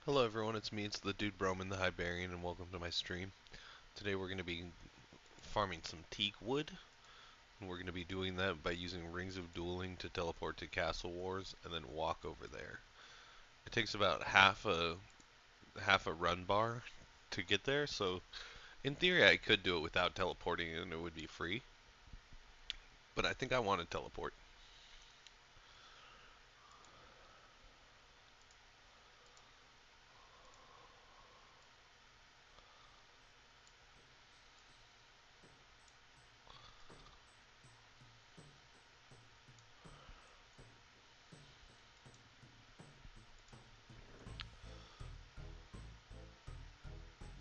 Hello everyone, it's the dude Broman, the Hiberian, and welcome to my stream. Today we're going to be farming some teak wood, and we're going to be doing that by using Rings of Dueling to teleport to Castle Wars and then walk over there. It takes about half a run bar to get there, so in theory I could do it without teleporting and it would be free, but I think I want to teleport.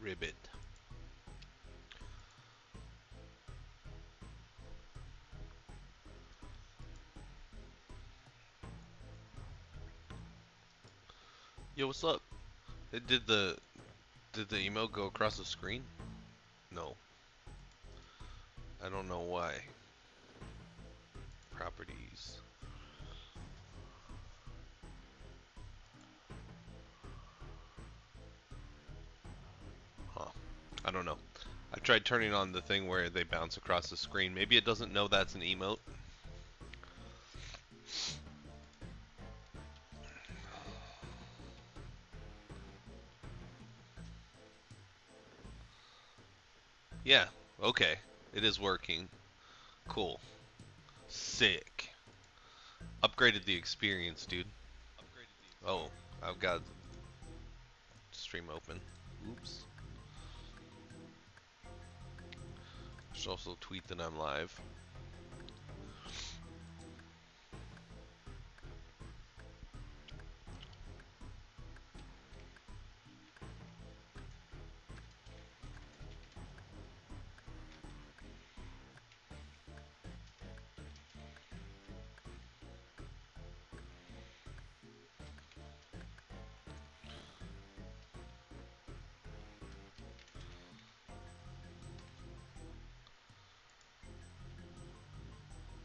Ribbit. Yo, what's up? Did the email go across the screen? No. I don't know why. Properties. Huh. I don't know. I tried turning on the thing where they bounce across the screen. Maybe it doesn't know that's an emote. Yeah, okay. It is working. Cool. Sick. Upgraded the experience, dude. Oh, I've got stream open. Oops. Should also tweet that I'm live.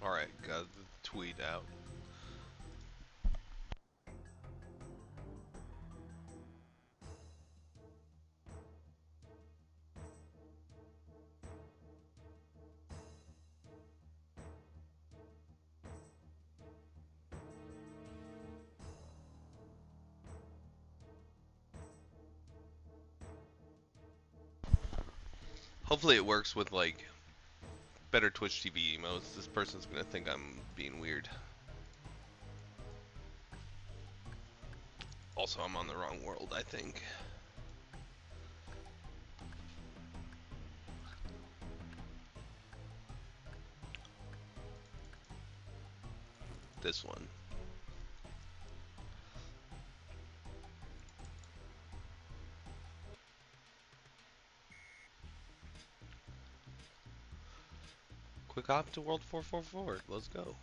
Alright, got the tweet out. Hopefully it works with, like, better Twitch TV emotes. This person's gonna think I'm being weird. Also, I'm on the wrong world, I think. This one. Quick hop to World 444. Let's go.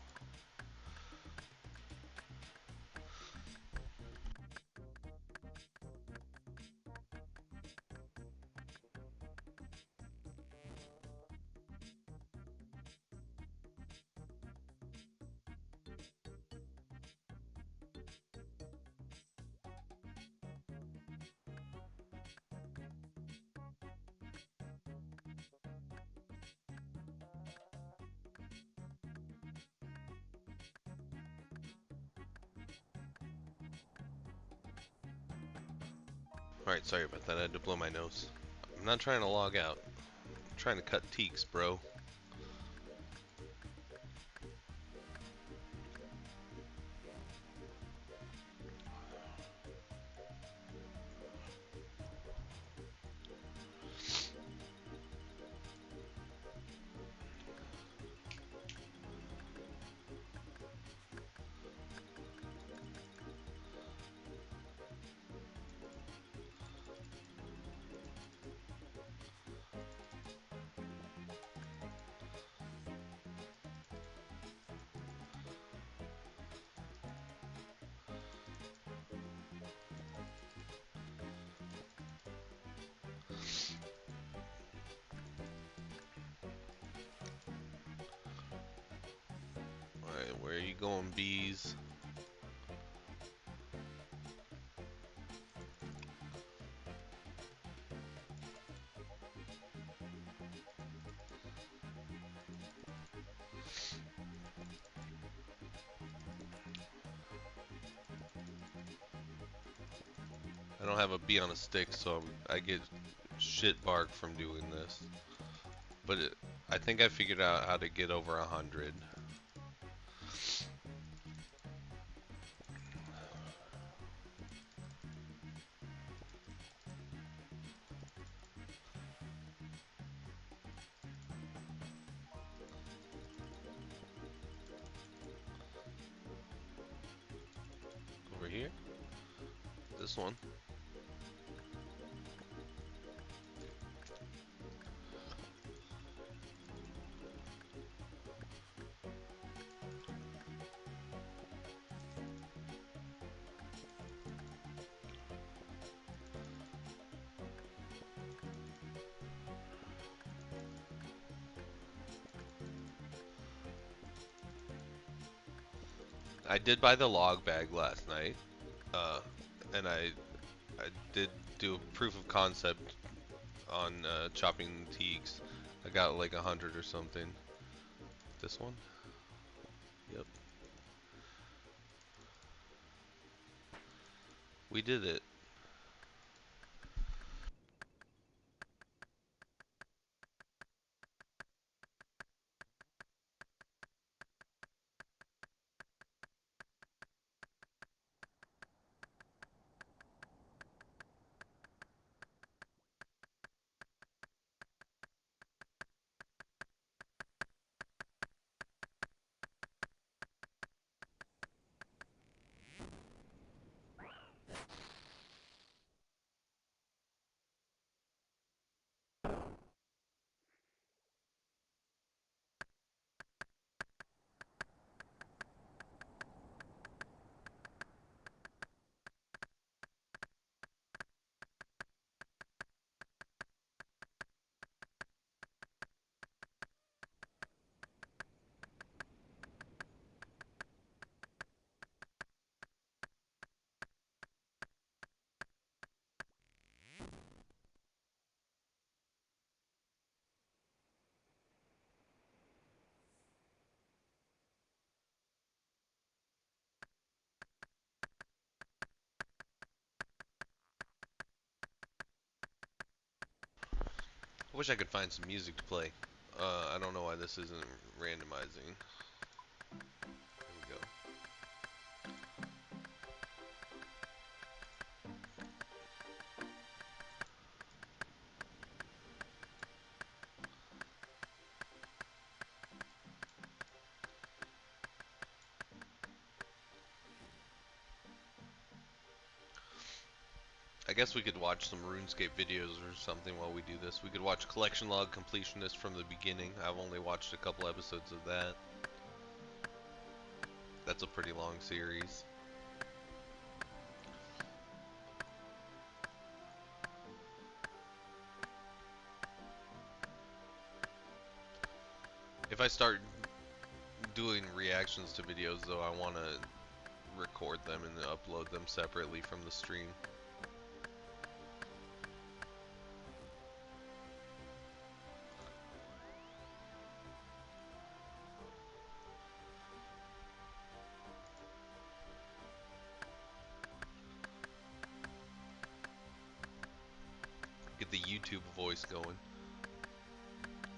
Alright, sorry about that. I had to blow my nose. I'm not trying to log out. I'm trying to cut teaks, bro. Alright, where are you going, bees? I don't have a bee on a stick, so I get shit bark from doing this. But I think I figured out how to get over 100. Over here? This one. I did buy the log bag last night, uh, and I did do a proof of concept on chopping teaks. I got like 100 or something. This one? Yep. We did it. I wish I could find some music to play. I don't know why this isn't randomizing. There we go. I guess we could watch some RuneScape videos or something while we do this. We could watch Collection Log Completionist from the beginning. I've only watched a couple episodes of that. That's a pretty long series. If I start doing reactions to videos though, I want to record them and upload them separately from the stream. Get the YouTube voice going.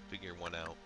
Figure one out.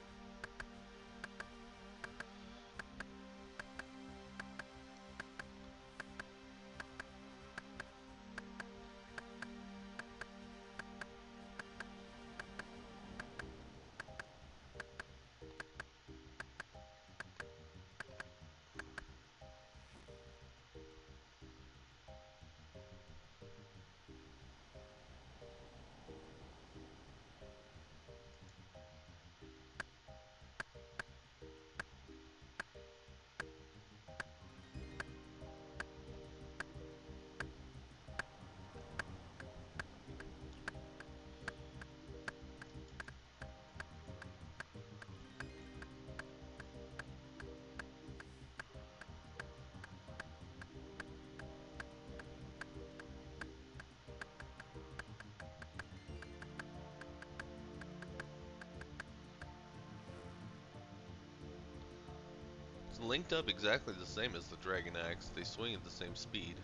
It's linked up exactly the same as the Dragon Axe. They swing at the same speed.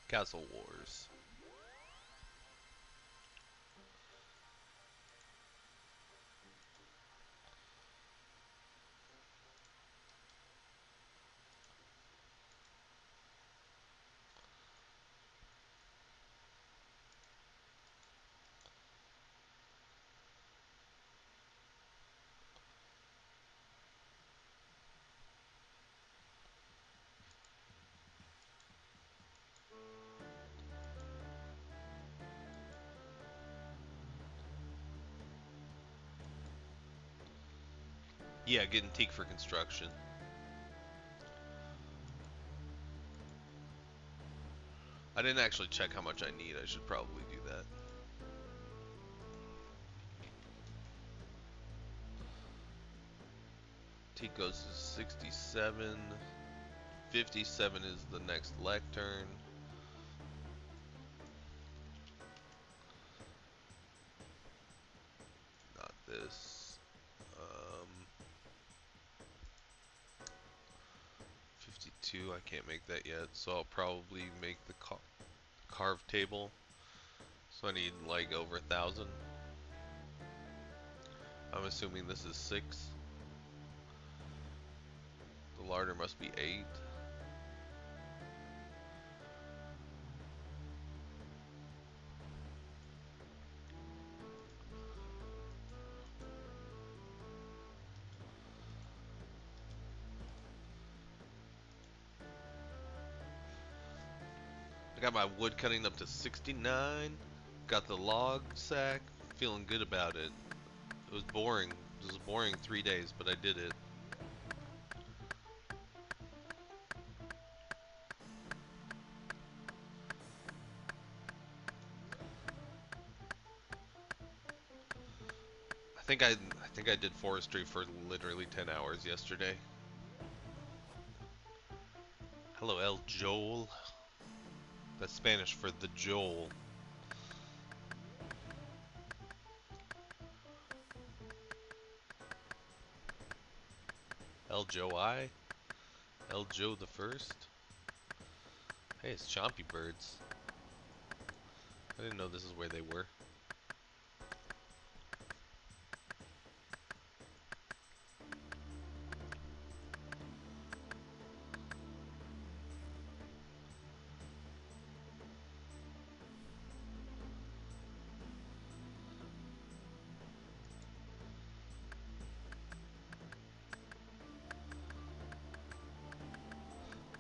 Castle Wars. Yeah, getting teak for construction. I didn't actually check how much I need. I should probably do that. Teak goes to 67. 57 is the next lectern. Not this. 52, I can't make that yet, so I'll probably make the carved table. So I need like over 1,000. I'm assuming this is 6. The larder must be 8. I got my wood cutting up to 69. Got the log sack. Feeling good about it. It was boring. It was boring 3 days, but I did it. I think I did forestry for literally 10 hours yesterday. Hello, El Joel. That's Spanish for the Joel. El Joe I? El Joe the First? Hey, it's Chompy Birds. I didn't know this is where they were.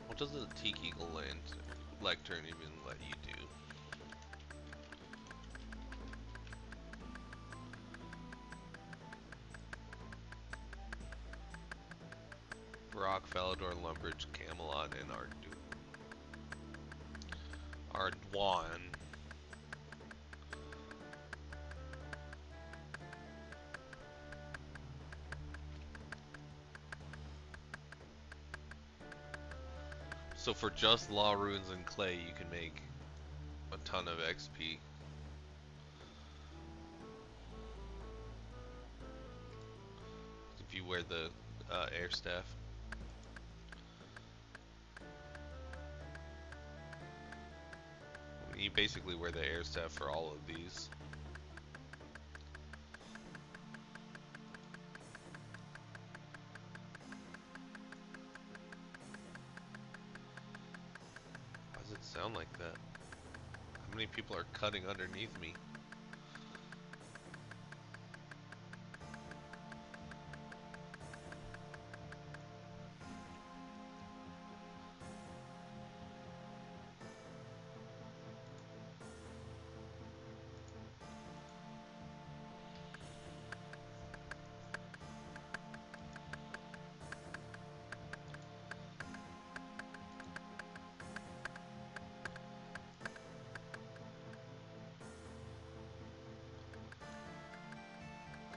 What does the Teak Eagle land lectern even let you do? Brock, Falador, Lumbridge, Camelot, and Ardoin. So for just Law Runes and Clay, you can make a ton of XP. If you wear the air staff. You basically wear the air staff for all of these. Why does it sound like that? How many people are cutting underneath me?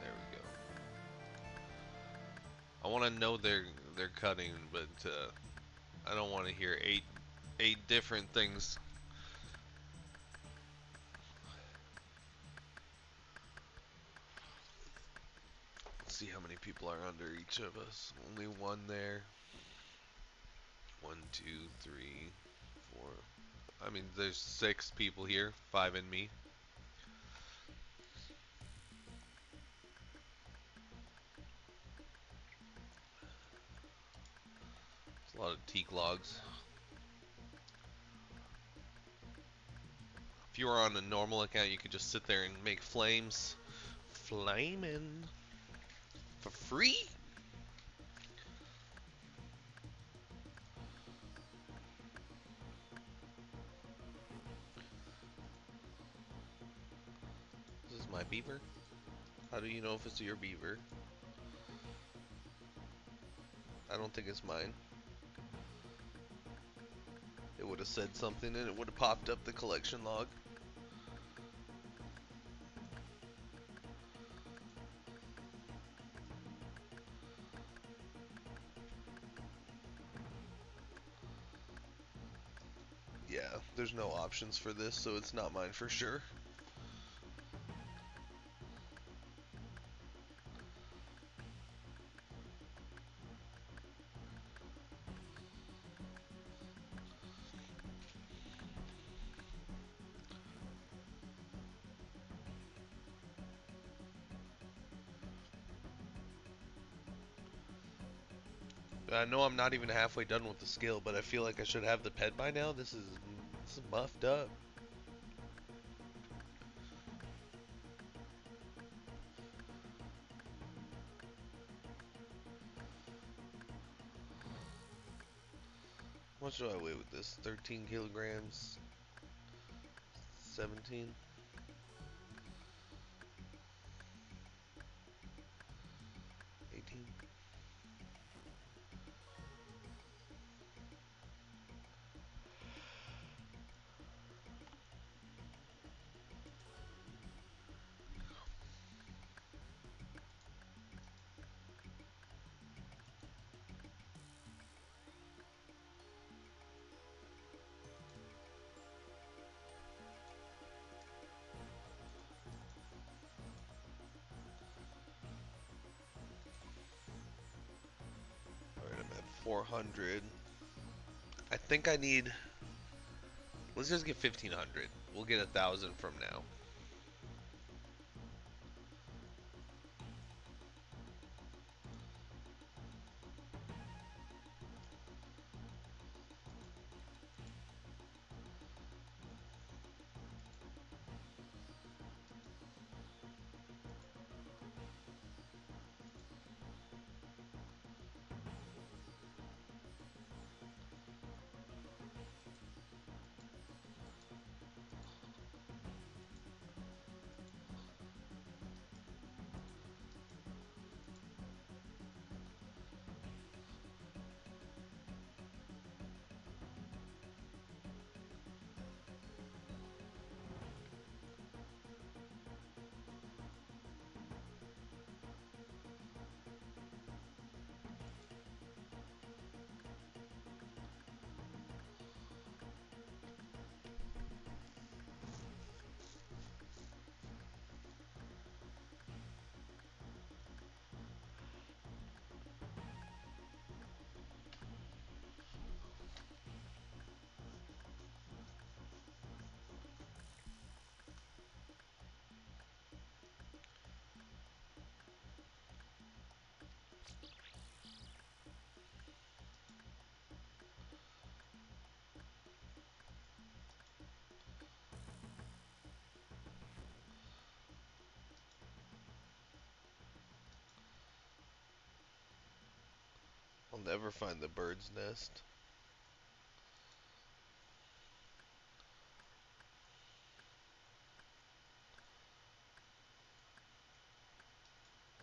There we go. I want to know they're cutting, but I don't want to hear eight different things. Let's see how many people are under each of us. Only one there. 1, 2, 3, 4. I mean, there's 6 people here, 5 in me. It's a lot of teak logs. If you were on a normal account, you could just sit there and make flames. Flaming for free? This is my beaver. How do you know if it's your beaver? I don't think it's mine. It would have said something and it would have popped up the collection log. Yeah, there's no options for this, so it's not mine for sure. I know I'm not even halfway done with the skill, but I feel like I should have the pet by now. This is muffed up. How much do I weigh with this? 13 kilograms, 17, 18. Alright, I'm at 400. I think I need. Let's just get 1500. We'll get 1000 from now. I'll never find the bird's nest.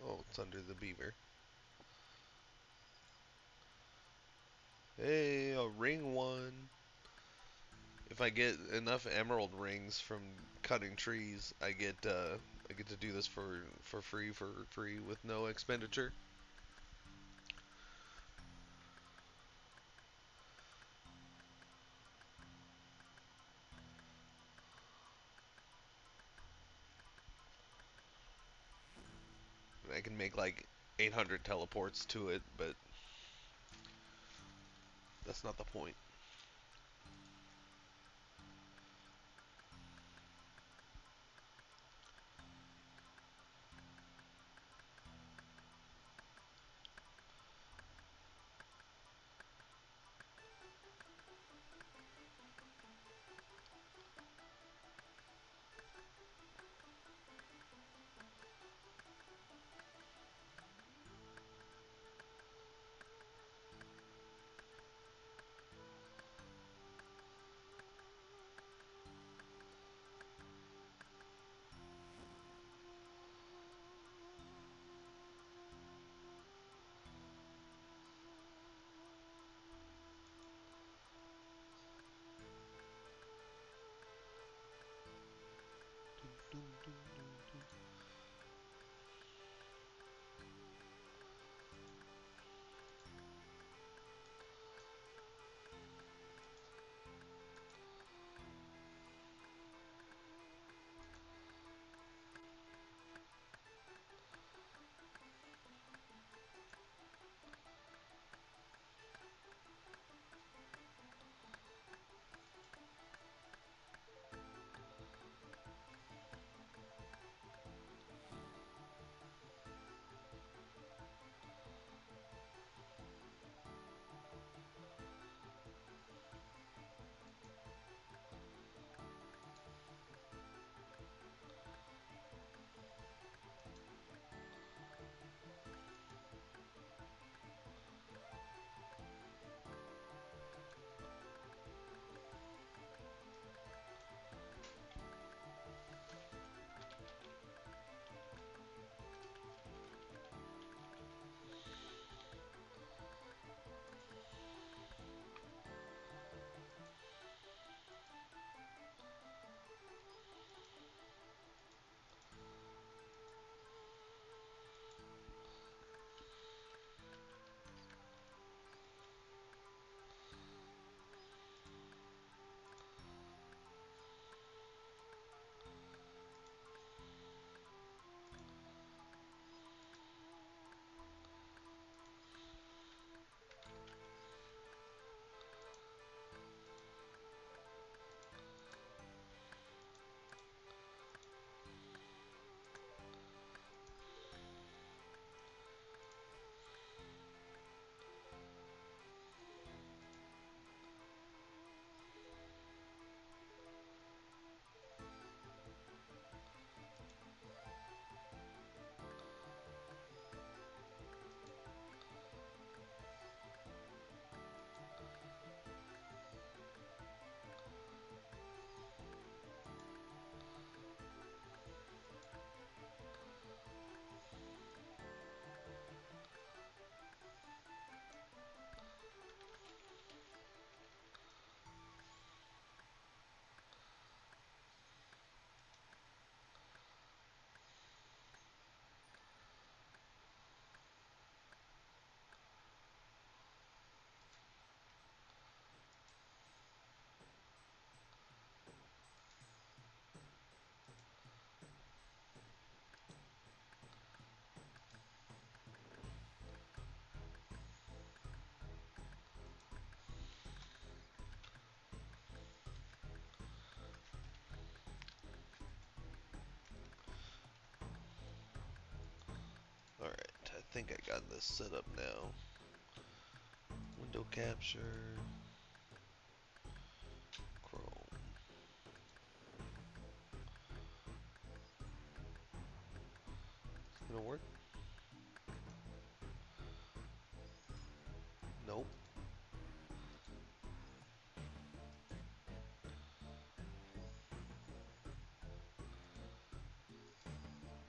Oh, it's under the beaver. Hey, a ring one. If I get enough emerald rings from cutting trees, I get to do this for free with no expenditure. And I can make like 800 teleports to it, but that's not the point. think I got this set up now. Window capture. Chrome. Gonna work? Nope.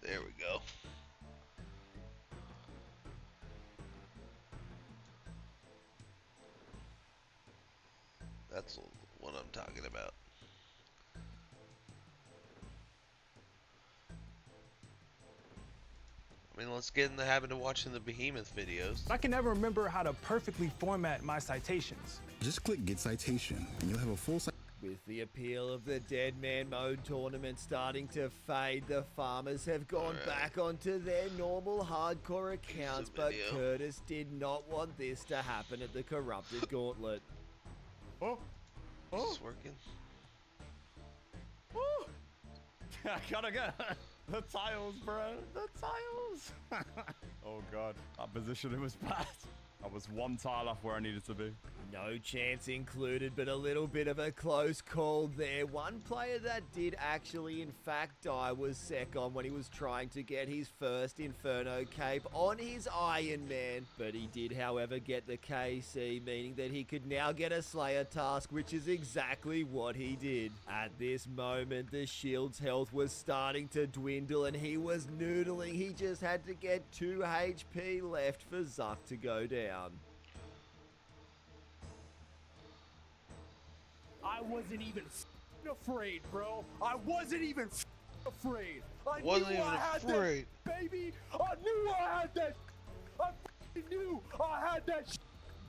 There we go. That's what I'm talking about. I mean, let's get in the habit of watching the Behemoth videos. I can never remember how to perfectly format my citations. Just click Get Citation, and you'll have a full citation. With the appeal of the Dead Man Mode tournament starting to fade, the farmers have gone back onto their normal hardcore accounts, but Curtis did not want this to happen at the Corrupted Gauntlet. Is this working? I gotta get the tiles, bro. The tiles. Oh god, that positioning was bad. I was one tile off where I needed to be. No chance included, but a little bit of a close call there. One player that did actually, in fact, die was Secon when he was trying to get his first Inferno cape on his Ironman. But he did, however, get the KC, meaning that he could now get a Slayer task, which is exactly what he did. At this moment, the shield's health was starting to dwindle and he was noodling. He just had to get 2 HP left for Zuck to go down. I wasn't even afraid, bro. I wasn't even afraid. I Wasn't knew even I had afraid. that, baby. I knew I had that. I knew I had that.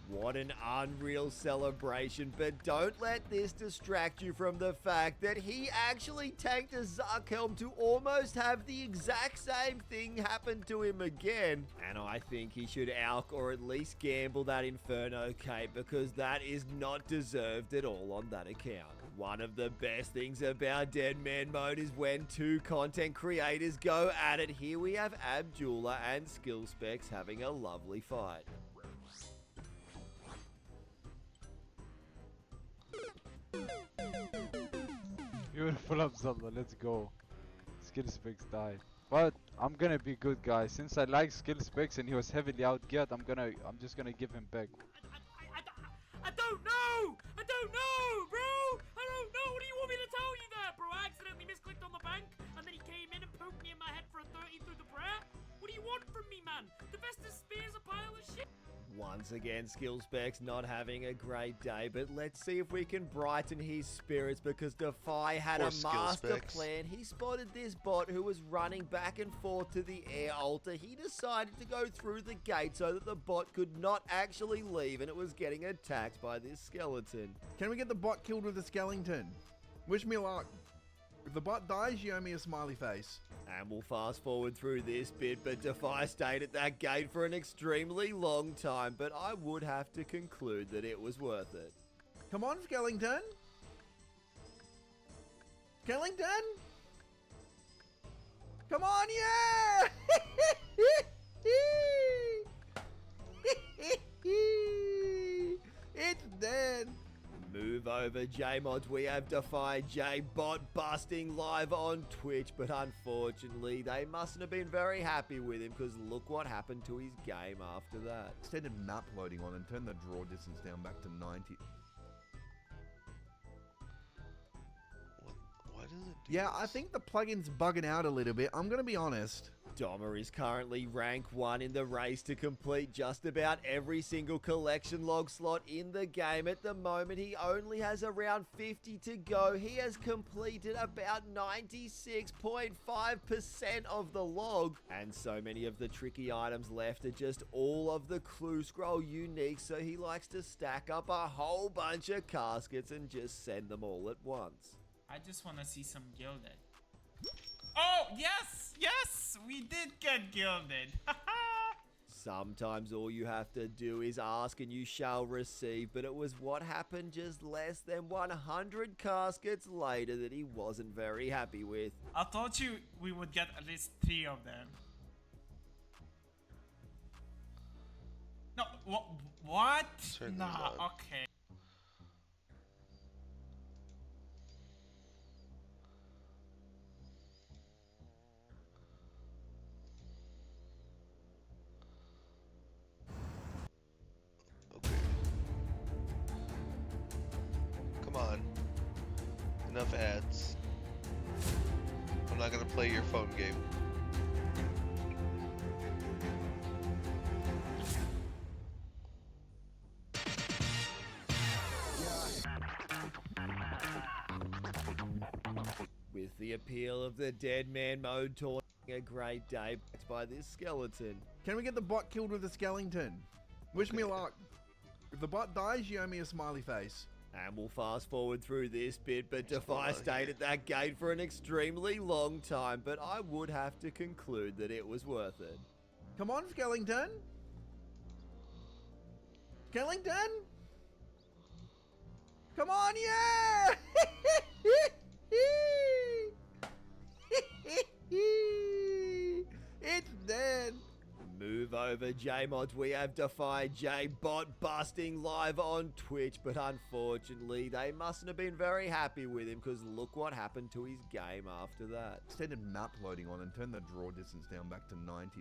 What an unreal celebration, but don't let this distract you from the fact that he actually tanked a Zarkhelm to almost have the exact same thing happen to him again. And I think he should alk or at least gamble that Inferno cape because that is not deserved at all on that account. One of the best things about Dead Man Mode is when 2 content creators go at it. Here we have Abdullah and Skillspecs having a lovely fight. Beautiful Abdullah, let's go. Skill specs died. But I'm gonna be good, guys. Since I like skill specs and he was heavily outgeared, I'm just gonna give him back. I don't know! I don't know, bro! I don't know! What do you want me to tell you there, bro? I accidentally misclicked on the bank, and then he came in and poked me in my head for a 30 through the prayer? What do you want from me, man? The Vestas Spear's a pile of shit! Once again, Skillspecs not having a great day, but let's see if we can brighten his spirits because Defy had a master plan. He spotted this bot who was running back and forth to the air altar. He decided to go through the gate so that the bot could not actually leave and it was getting attacked by this skeleton. Can we get the bot killed with a skeleton? Wish me luck. If the bot dies, you owe me a smiley face. And we'll fast forward through this bit, but Defy stayed at that gate for an extremely long time, but I would have to conclude that it was worth it. Come on, Skellington. Skellington? Come on, yeah! It's dead. Move over, J-Mods. We have Defy J-Bot busting live on Twitch, but unfortunately, they mustn't have been very happy with him because look what happened to his game after that. Extended map loading on and turn the draw distance down back to 90. Why does it do Yeah, this? I think the plugin's bugging out a little bit. I'm going to be honest. Doma is currently rank 1 in the race to complete just about every single collection log slot in the game. At the moment, he only has around 50 to go. He has completed about 96.5% of the log. And so many of the tricky items left are just all of the clue scroll unique, so he likes to stack up a whole bunch of caskets and just send them all at once. I just want to see some gilded. Oh, yes! Yes! We did get gilded! Sometimes all you have to do is ask and you shall receive, but it was what happened just less than 100 caskets later that he wasn't very happy with. I thought we would get at least 3 of them. What? Turn these Nah, on. okay. Okay. Come on. Enough ads. I'm not gonna play your phone game. With the appeal of the dead man mode taunting a great day backed by this skeleton. Can we get the bot killed with a skeleton? Wish me Okay. luck. If the bot dies, you owe me a smiley face. And we'll fast forward through this bit, but What's going Defy on stayed here? at that gate for an extremely long time, but I would have to conclude that it was worth it. Come on, skeleton. Skeleton? Come on, yeah! It's dead. Move over, J-Mods. We have Defy J-Bot busting live on Twitch, but unfortunately, they mustn't have been very happy with him because look what happened to his game after that. Extended map loading on and turn the draw distance down back to 90.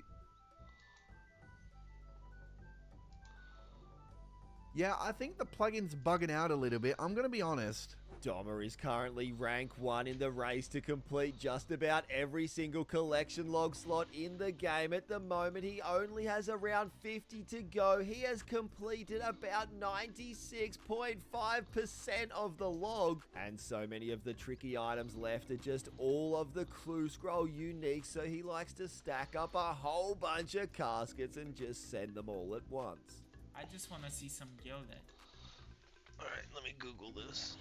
Yeah, I think the plugin's bugging out a little bit. I'm going to be honest. Doma is currently rank 1 in the race to complete just about every single collection log slot in the game. At the moment, he only has around 50 to go. He has completed about 96.5% of the log. And so many of the tricky items left are just all of the clue scroll unique, so he likes to stack up a whole bunch of caskets and just send them all at once. I just want to see some gilded. Alright, let me Google this.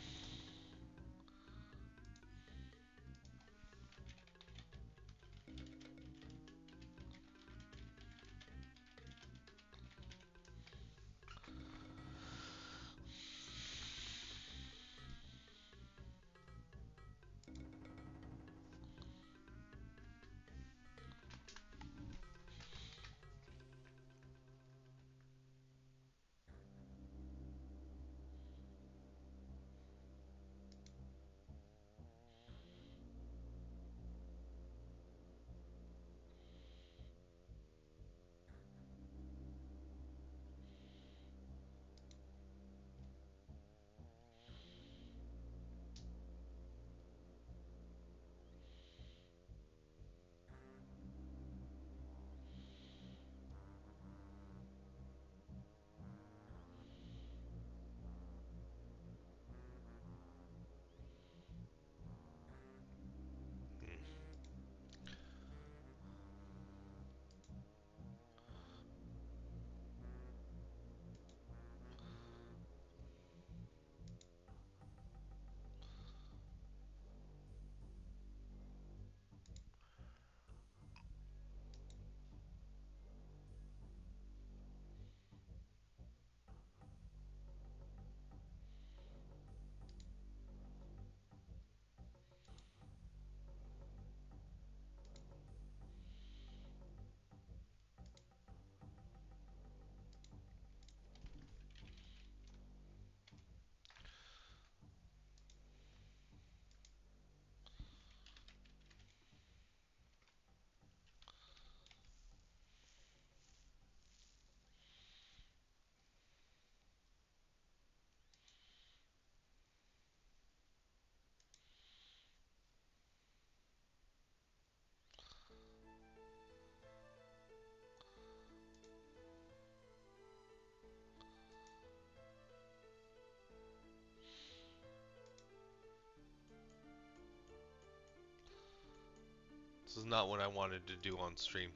This is not what I wanted to do on stream.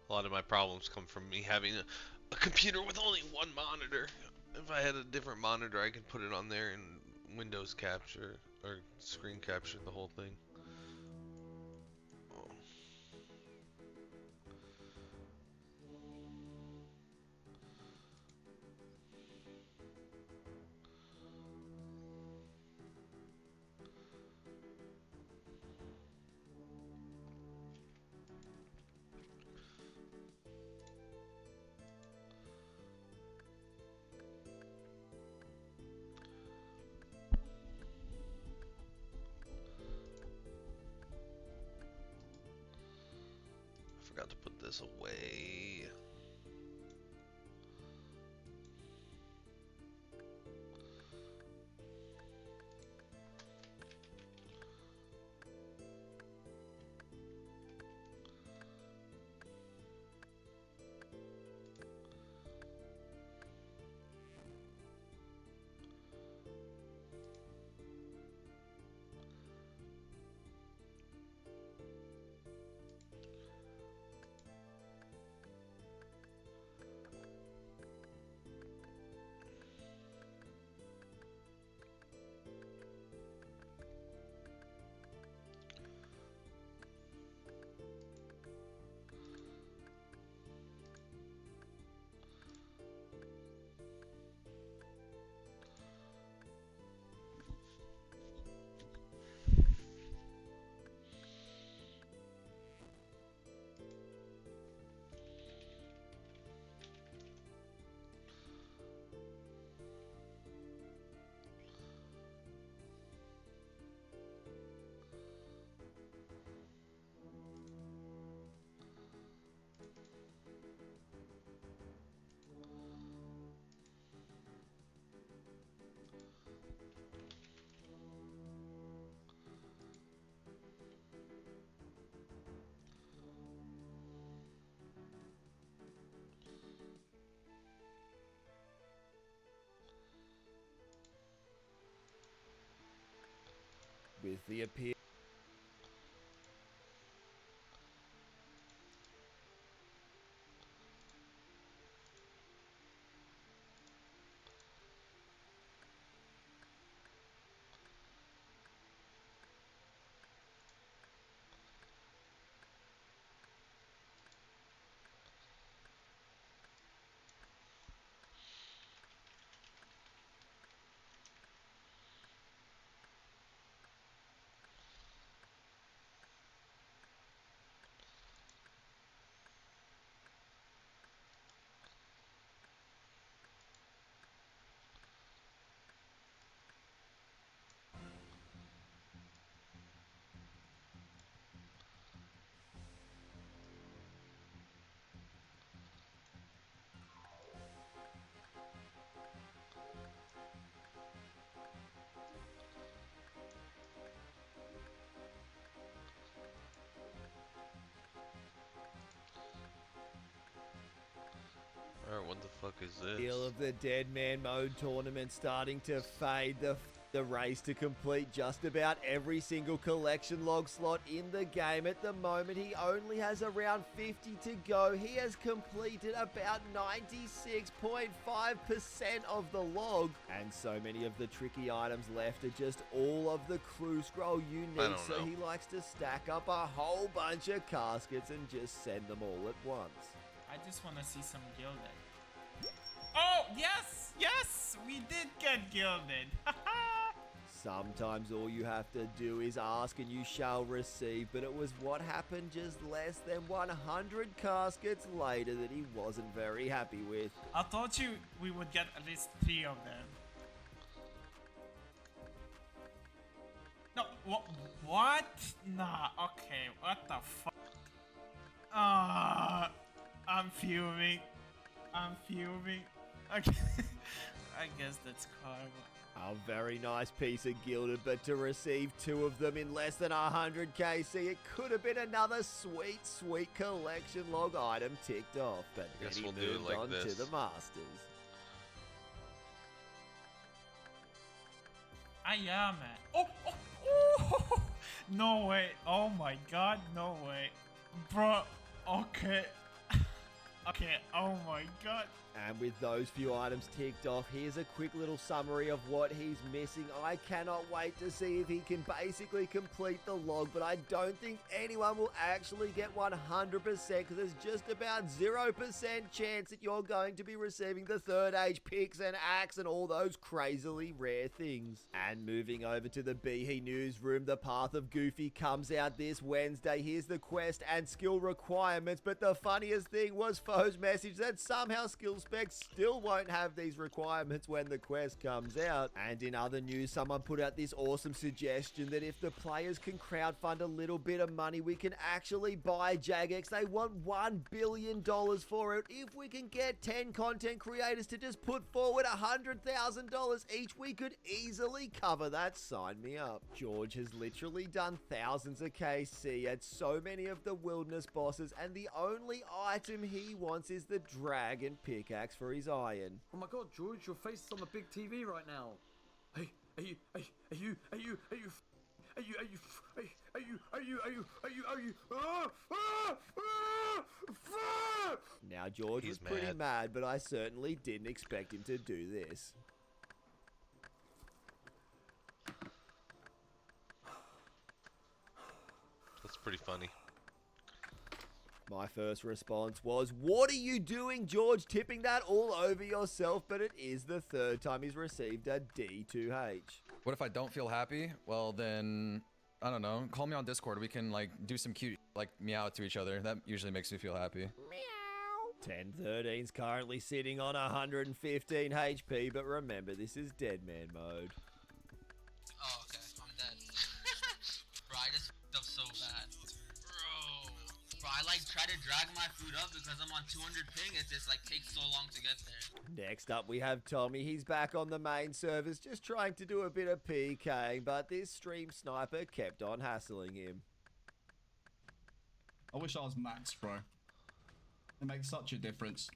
A lot of my problems come from me having a computer with only one monitor. If I had a different monitor, I could put it on there and Windows capture or screen capture the whole thing. Oh. this away. With the appeal. Alright, what the fuck is this? Feel of the Dead Man Mode tournament starting to fade. The race to complete just about every single collection log slot in the game. At the moment, he only has around 50 to go. He has completed about 96.5% of the log. And so many of the tricky items left are just all of the crew scroll unique. So he likes to stack up a whole bunch of caskets and just send them all at once. I just want to see some gilded. Oh, yes! Yes! We did get gilded! Sometimes all you have to do is ask and you shall receive, but it was what happened just less than 100 caskets later that he wasn't very happy with. I thought we would get at least 3 of them. No, what? Nah, okay, what the fuck? I'm fuming. I'm fuming. Okay. I guess that's karma. A very nice piece of gilded, but to receive 2 of them in less than 100 KC, it could have been another sweet, sweet collection log item ticked off. But then Guess he we'll do it moved like on this. to the Masters. Yeah, man. Oh! No way. Oh my god, no way. Bro, okay. Okay, oh my god. And with those few items ticked off, here's a quick little summary of what he's missing. I cannot wait to see if he can basically complete the log, but I don't think anyone will actually get 100% because there's just about 0% chance that you're going to be receiving the third age picks and axe and all those crazily rare things. And moving over to the Behe newsroom, the Path of Goofy comes out this Wednesday. Here's the quest and skill requirements, but the funniest thing was info's message that somehow skill specs still won't have these requirements when the quest comes out. And in other news, someone put out this awesome suggestion that if the players can crowdfund a little bit of money, we can actually buy Jagex. They want $1 billion for it. If we can get 10 content creators to just put forward $100,000 each, we could easily cover that. Sign me up. George has literally done thousands of KC at so many of the wilderness bosses, and the only item he wants is the dragon pickaxe for his iron. Oh my god, George, your face is on the big TV right now. Hey, are you? Now, George was He's pretty mad. mad, but I certainly didn't expect him to do this. That's pretty funny. My first response was, "What are you doing, George? Tipping that all over yourself?" But it is the third time he's received a D2H. What if I don't feel happy? Well, then, I don't know. Call me on Discord. We can, like, do some cute, like, meow to each other. That usually makes me feel happy. 1013's currently sitting on 115 HP, but remember, this is dead man mode. Oh, okay. I'm dead. Bro, I just f***ed up so bad. Bro, I like try to drag my food up because I'm on 200 ping. It just like takes so long to get there. Next up, we have Tommy. He's back on the main servers, just trying to do a bit of PKing, but this stream sniper kept on hassling him. I wish I was max, bro. It makes such a difference.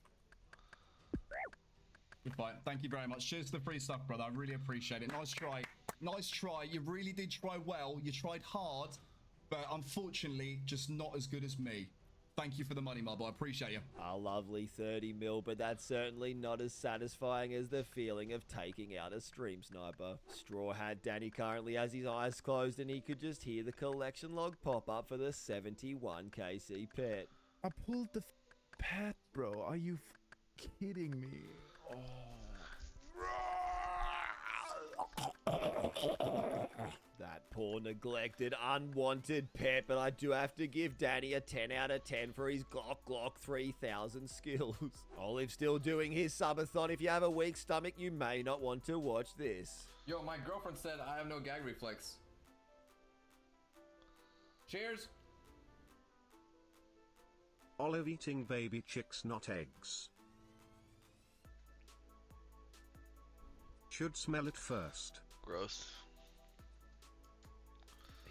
Good fight. Thank you very much. Cheers to the free stuff, brother. I really appreciate it. Nice try. Nice try. You really did try well. You tried hard, but unfortunately, just not as good as me. Thank you for the money, my boy. I appreciate you. A lovely 30 mil, but that's certainly not as satisfying as the feeling of taking out a stream sniper. Straw Hat Danny currently has his eyes closed, and he could just hear the collection log pop up for the 71 KC pet. I pulled the pet, bro. Are you kidding me? That poor, neglected, unwanted pet, but I do have to give Danny a 10 out of 10 for his Glock 3000 skills. Olive's still doing his subathon. If you have a weak stomach, you may not want to watch this. Yo, my girlfriend said I have no gag reflex. Cheers. Olive eating baby chicks, not eggs. Should smell it first. Gross.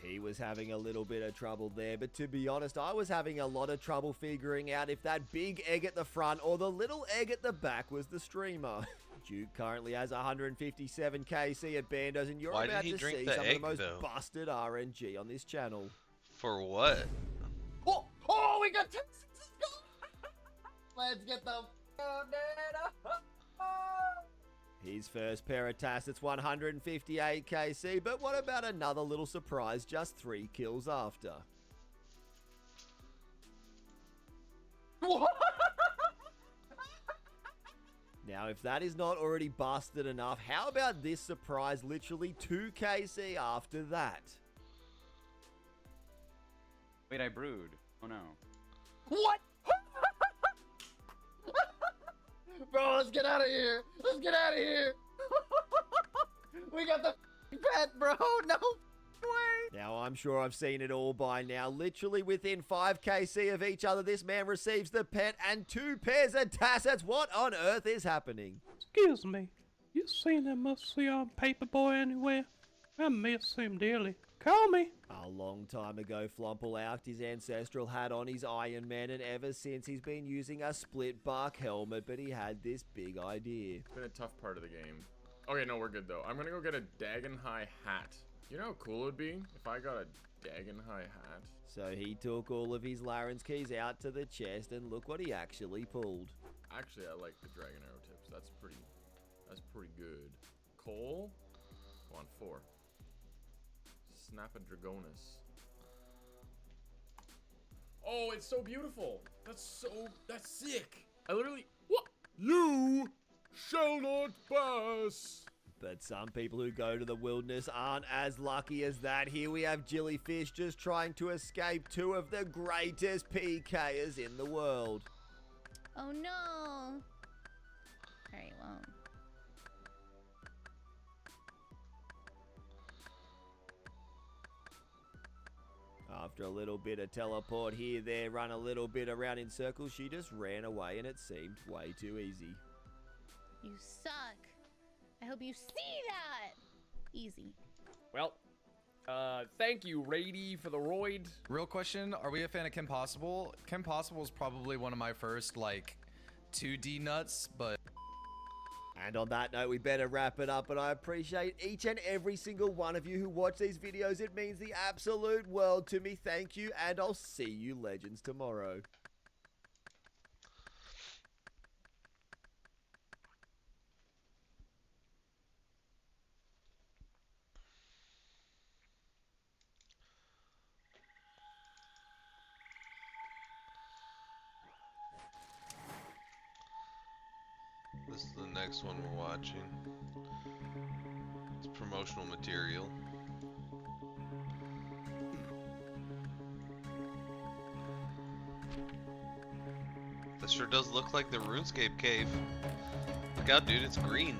He was having a little bit of trouble there, but to be honest, I was having a lot of trouble figuring out if that big egg at the front or the little egg at the back was the streamer. Duke currently has 157 KC at Bandos, and you're Why about did he to drink see the some egg, of the most though? busted RNG on this channel. For what? Oh, we got 10. Let's get the data. His first pair of tacits, 158 KC, but what about another little surprise just 3 kills after? Now, if that is not already busted enough, how about this surprise literally 2 KC after that? Wait, I brewed. Oh no. What? Bro, let's get out of here. Let's get out of here. We got the pet, bro. No way. Now, I'm sure I've seen it all by now. Literally within 5 KC of each other, this man receives the pet and 2 pairs of tassets. What on earth is happening? Excuse me, you seen that musty paperboy anywhere? I miss him dearly. Call me. A long time ago, Flomple outed his ancestral hat on his Ironman, and ever since he's been using a split bark helmet, but he had this big idea. It's been a tough part of the game. Okay, no, we're good though. I'm gonna go get a Dagon High hat. You know how cool it would be if I got a Dagon High hat? So he took all of his Laren's keys out to the chest, and look what he actually pulled. Actually, I like the Dragon Arrow tips. That's pretty good. Coal? Go on, 4. Snap a Dragonis. Oh, it's so beautiful. That's sick. I literally, what? You shall not pass. But some people who go to the wilderness aren't as lucky as that. Here we have Jillyfish just trying to escape 2 of the greatest PKers in the world. Oh no. Alright, well. After a little bit of teleport here, there, run a little bit around in circles, she just ran away and it seemed way too easy. You suck. I hope you see that. Easy. Well, thank you, Rady, for the roid. Real question, are we a fan of Kim Possible? Kim Possible is probably one of my first, like, 2D nuts, but... And on that note, we better wrap it up, but I appreciate each and every single one of you who watch these videos. It means the absolute world to me. Thank you, and I'll see you legends tomorrow. This is the next one we're watching. It's promotional material. This sure does look like the RuneScape cave. Look out, dude, it's green.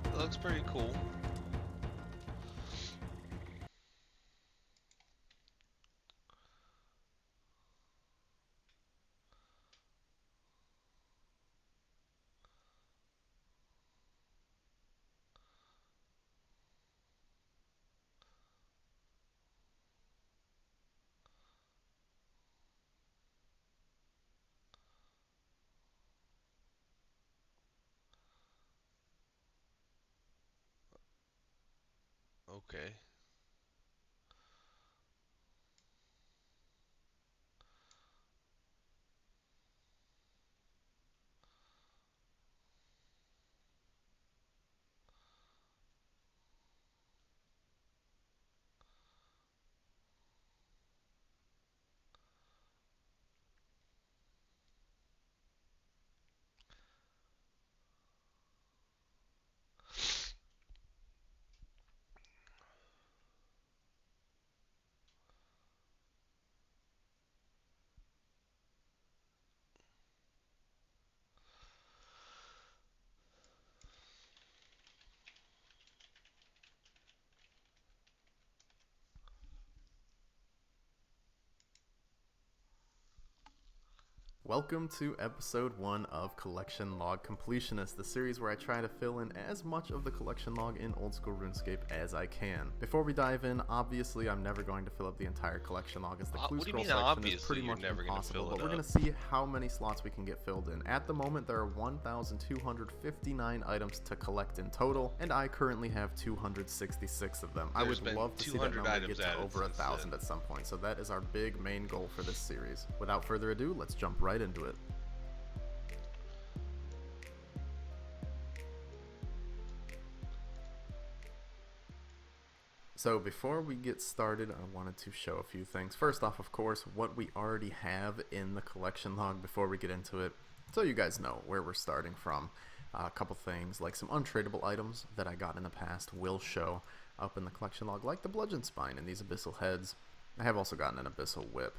That looks pretty cool. Okay. Welcome to episode 1 of Collection Log Completionist, the series where I try to fill in as much of the collection log in old school RuneScape as I can. Before we dive in, obviously I'm never going to fill up the entire collection log as the clue scroll section is pretty much impossible, but we're going to see how many slots we can get filled in. At the moment there are 1,259 items to collect in total, and I currently have 266 of them. I would love to see that number get to over 1,000 at some point, so that is our big main goal for this series. Without further ado, let's jump right into it. So before we get started, I wanted to show a few things. First off, of course, what we already have in the collection log before we get into it, so you guys know where we're starting from. A couple things like some untradeable items that I got in the past will show up in the collection log, like the bludgeon spine and these abyssal heads. I have also gotten an abyssal whip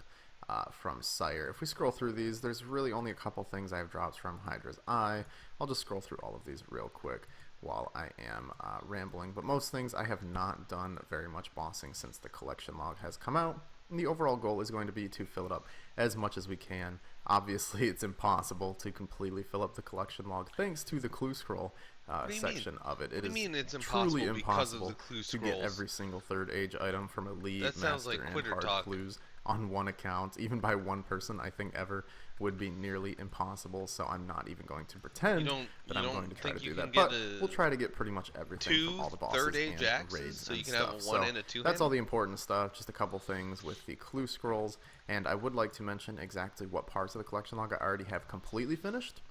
from Sire. If we scroll through these, there's really only a couple things I have dropped from Hydra's Eye. I'll just scroll through all of these real quick while I am rambling, but most things I have not done very much bossing since the collection log has come out. And the overall goal is going to be to fill it up as much as we can. Obviously, it's impossible to completely fill up the collection log thanks to the clue scroll section of it. It is truly impossible to get every single third age item from elite, master, and hard clues on one account, even by one person, I think ever would be nearly impossible. So I'm not even going to pretend that I'm going to try to do that. But we'll try to get pretty much everything from all the bosses third-age and axes, raids so you and can stuff. have a one So and a two-handed? that's all the important stuff. Just a couple things with the clue scrolls, and I would like to mention exactly what parts of the collection log I already have completely finished.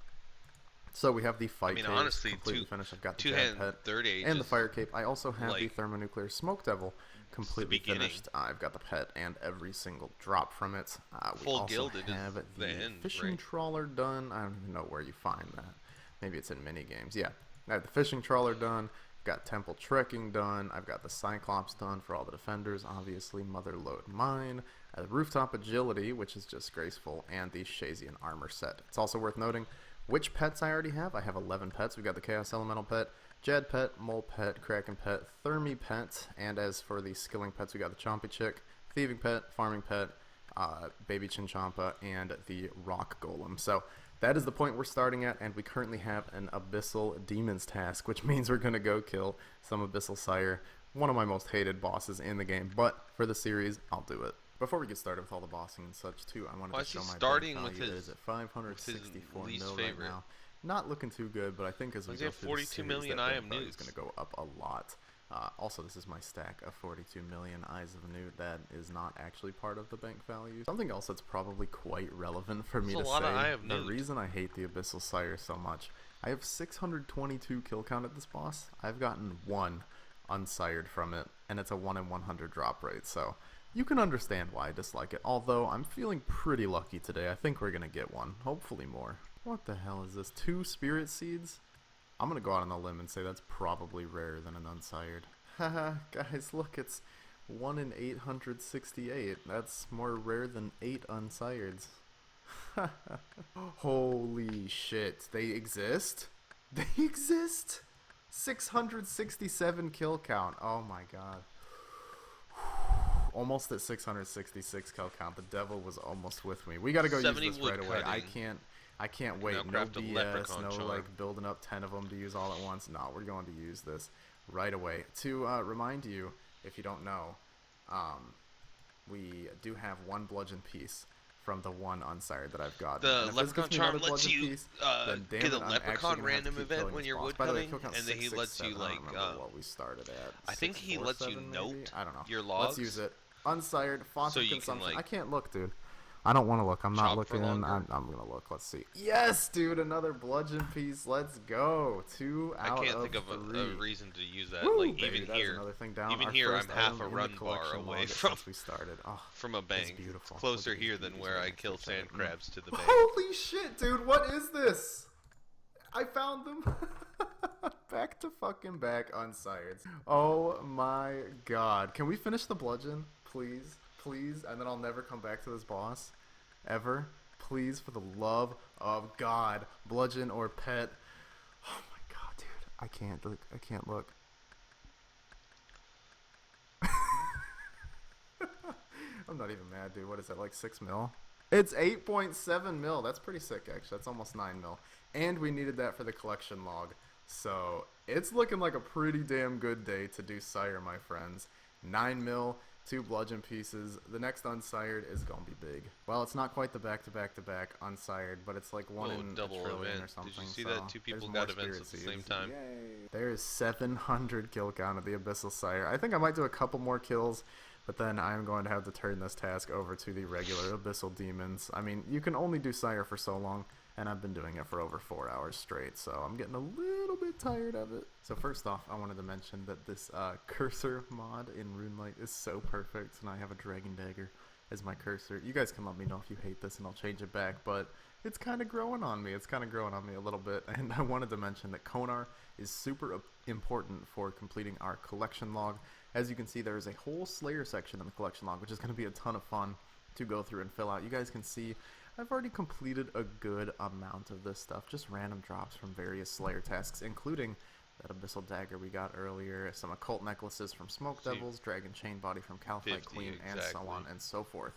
So we have the fight cave honestly, completely finished. I've got the two-hand Jad Pet third age and the is fire cape. I also have the like thermonuclear smoke devil completely beginning. finished. I've got the pet and every single drop from it. We Full also gilded is have the end, fishing right? trawler done. I don't even know where you find that. Maybe it's in mini games. Yeah, I have the fishing trawler done. I've got temple trekking done. I've got the cyclops done for all the defenders. Obviously, mother load mine. The rooftop agility, which is just graceful, and the Shazian armor set. It's also worth noting which pets I already have. I have 11 pets. We've got the Chaos Elemental pet, Jad pet, Mole pet, Kraken pet, Thermi pet, and as for the skilling pets, we got the Chompy Chick, Thieving pet, Farming pet, Baby Chinchampa, and the Rock Golem. So that is the point we're starting at, and we currently have an Abyssal Demons task, which means we're going to go kill some Abyssal Sire, one of my most hated bosses in the game, but for the series, I'll do it. Before we get started with all the bossing and such too, I wanted to show my starting bank with value. It his is at 564 least mil favorite? right now. Not looking too good, but I think as we go through the 42 series, million that Eye bank of value Newt. is going to go up a lot. Also, this is my stack of 42 million Eyes of Newt. That is not actually part of the bank value. Something else that's probably quite relevant for me That's to a lot of Eye say, of the Newt. reason I hate the Abyssal Sire so much, I have 622 kill count at this boss. I've gotten one unsired from it, and it's a 1 in 100 drop rate, so you can understand why I dislike it, although I'm feeling pretty lucky today. I think we're going to get one, hopefully more. What the hell is this? 2 spirit seeds? I'm going to go out on a limb and say that's probably rarer than an unsired. Haha, guys, look, it's 1 in 868. That's more rare than 8 unsireds. Holy shit, they exist? They exist? 667 kill count. Oh my god. Almost at 666 kill count. The devil was almost with me. We gotta go use 70 this wood right away. cutting. I can't wait. Now No craft a BS. leprechaun No charm. like building up 10 of them to use all at once. No, we're going to use this right away. To remind you, if you don't know, we do have one bludgeon piece from the one unsired that I've got. The leprechaun charm lets you get a leprechaun random event when you're wood cutting, and then he lets you like. What we started at. I think he lets you 647 note maybe? I don't know. your logs. Let's use it. Unsired font So of you can, consumption. like, I can't look, dude. I don't want to look. I'm not chop for looking. I'm longer. gonna look. Let's see. Yes, dude, another bludgeon piece. Let's go. 2 I out can't of think of 3. a reason to use that. Woo, like baby, even that is here, another thing down. even Our here, I'm first half item a in the run bar collection away log from since we started. Oh, from a it's bank. beautiful. It's closer Look at here these than beauties where right I next to kill each other. sand crabs to the bank. Holy shit, dude! What is this? I found them. Back to fucking back unsireds. Oh my god! Can we finish the bludgeon, please? Please, and then I'll never come back to this boss, ever. Please, for the love of God, bludgeon or pet. Oh my god, dude! I can't look. I can't look. I'm not even mad, dude. What is that? Like 6 mil? It's 8.7 mil. That's pretty sick, actually. That's almost 9 mil. And we needed that for the collection log. So it's looking like a pretty damn good day to do Sire, my friends. 9 mil. 2 bludgeon pieces. The next unsired is gonna be big. Well, it's not quite the back-to-back-to-back unsired, but it's like one in double a trillion event. or something. Did you see so that 2 people there's got more events at spirit the same seeds. time? Yay. There is 700 kill count of the Abyssal Sire. I think I might do a couple more kills, but then I'm going to have to turn this task over to the regular Abyssal Demons. I mean, you can only do Sire for so long, and I've been doing it for over 4 hours straight, so I'm getting a little bit tired of it. So first off, I wanted to mention that this cursor mod in RuneLight is so perfect, and I have a Dragon Dagger as my cursor. You guys can let me know if you hate this, and I'll change it back, but it's kind of growing on me. It's kind of growing on me a little bit, and I wanted to mention that Konar is super important for completing our collection log. As you can see, there is a whole Slayer section in the collection log, which is going to be a ton of fun to go through and fill out. You guys can see I've already completed a good amount of this stuff, just random drops from various Slayer tasks, including that Abyssal Dagger we got earlier, some Occult Necklaces from Smoke Devils, Dragon Chain Body from Calphite Queen, and so on and so forth.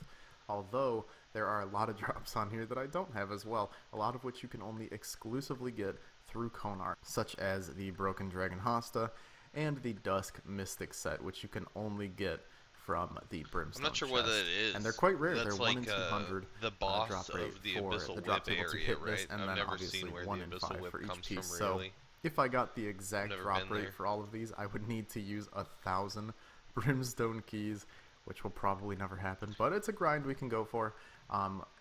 Although, there are a lot of drops on here that I don't have as well, a lot of which you can only exclusively get through Konar, such as the Broken Dragon Hosta, and the Dusk Mystic set, which you can only get from the Brimstone I'm not sure what chest. that is. And they're quite rare. That's they're 1 in like 200 the boss drop rate of the for Abyssal the drop Whip table to area, hit this, right? and I've then never obviously seen where 1 the in Abyssal 5 Whip for each comes piece. from, really. So if I got the exact Never drop been rate there. for all of these, I would need to use 1,000 Brimstone keys, which will probably never happen, but it's a grind we can go for.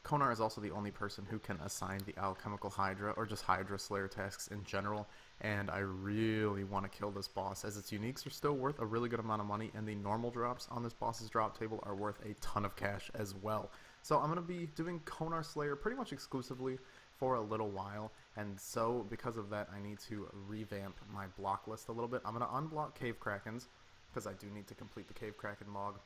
Konar is also the only person who can assign the Alchemical Hydra, or just Hydra Slayer tasks in general, and I really want to kill this boss, as its uniques are still worth a really good amount of money, and the normal drops on this boss's drop table are worth a ton of cash as well. So I'm going to be doing Konar Slayer pretty much exclusively for a little while, and so because of that I need to revamp my block list a little bit. I'm going to unblock Cave Krakens, because I do need to complete the Cave Kraken log,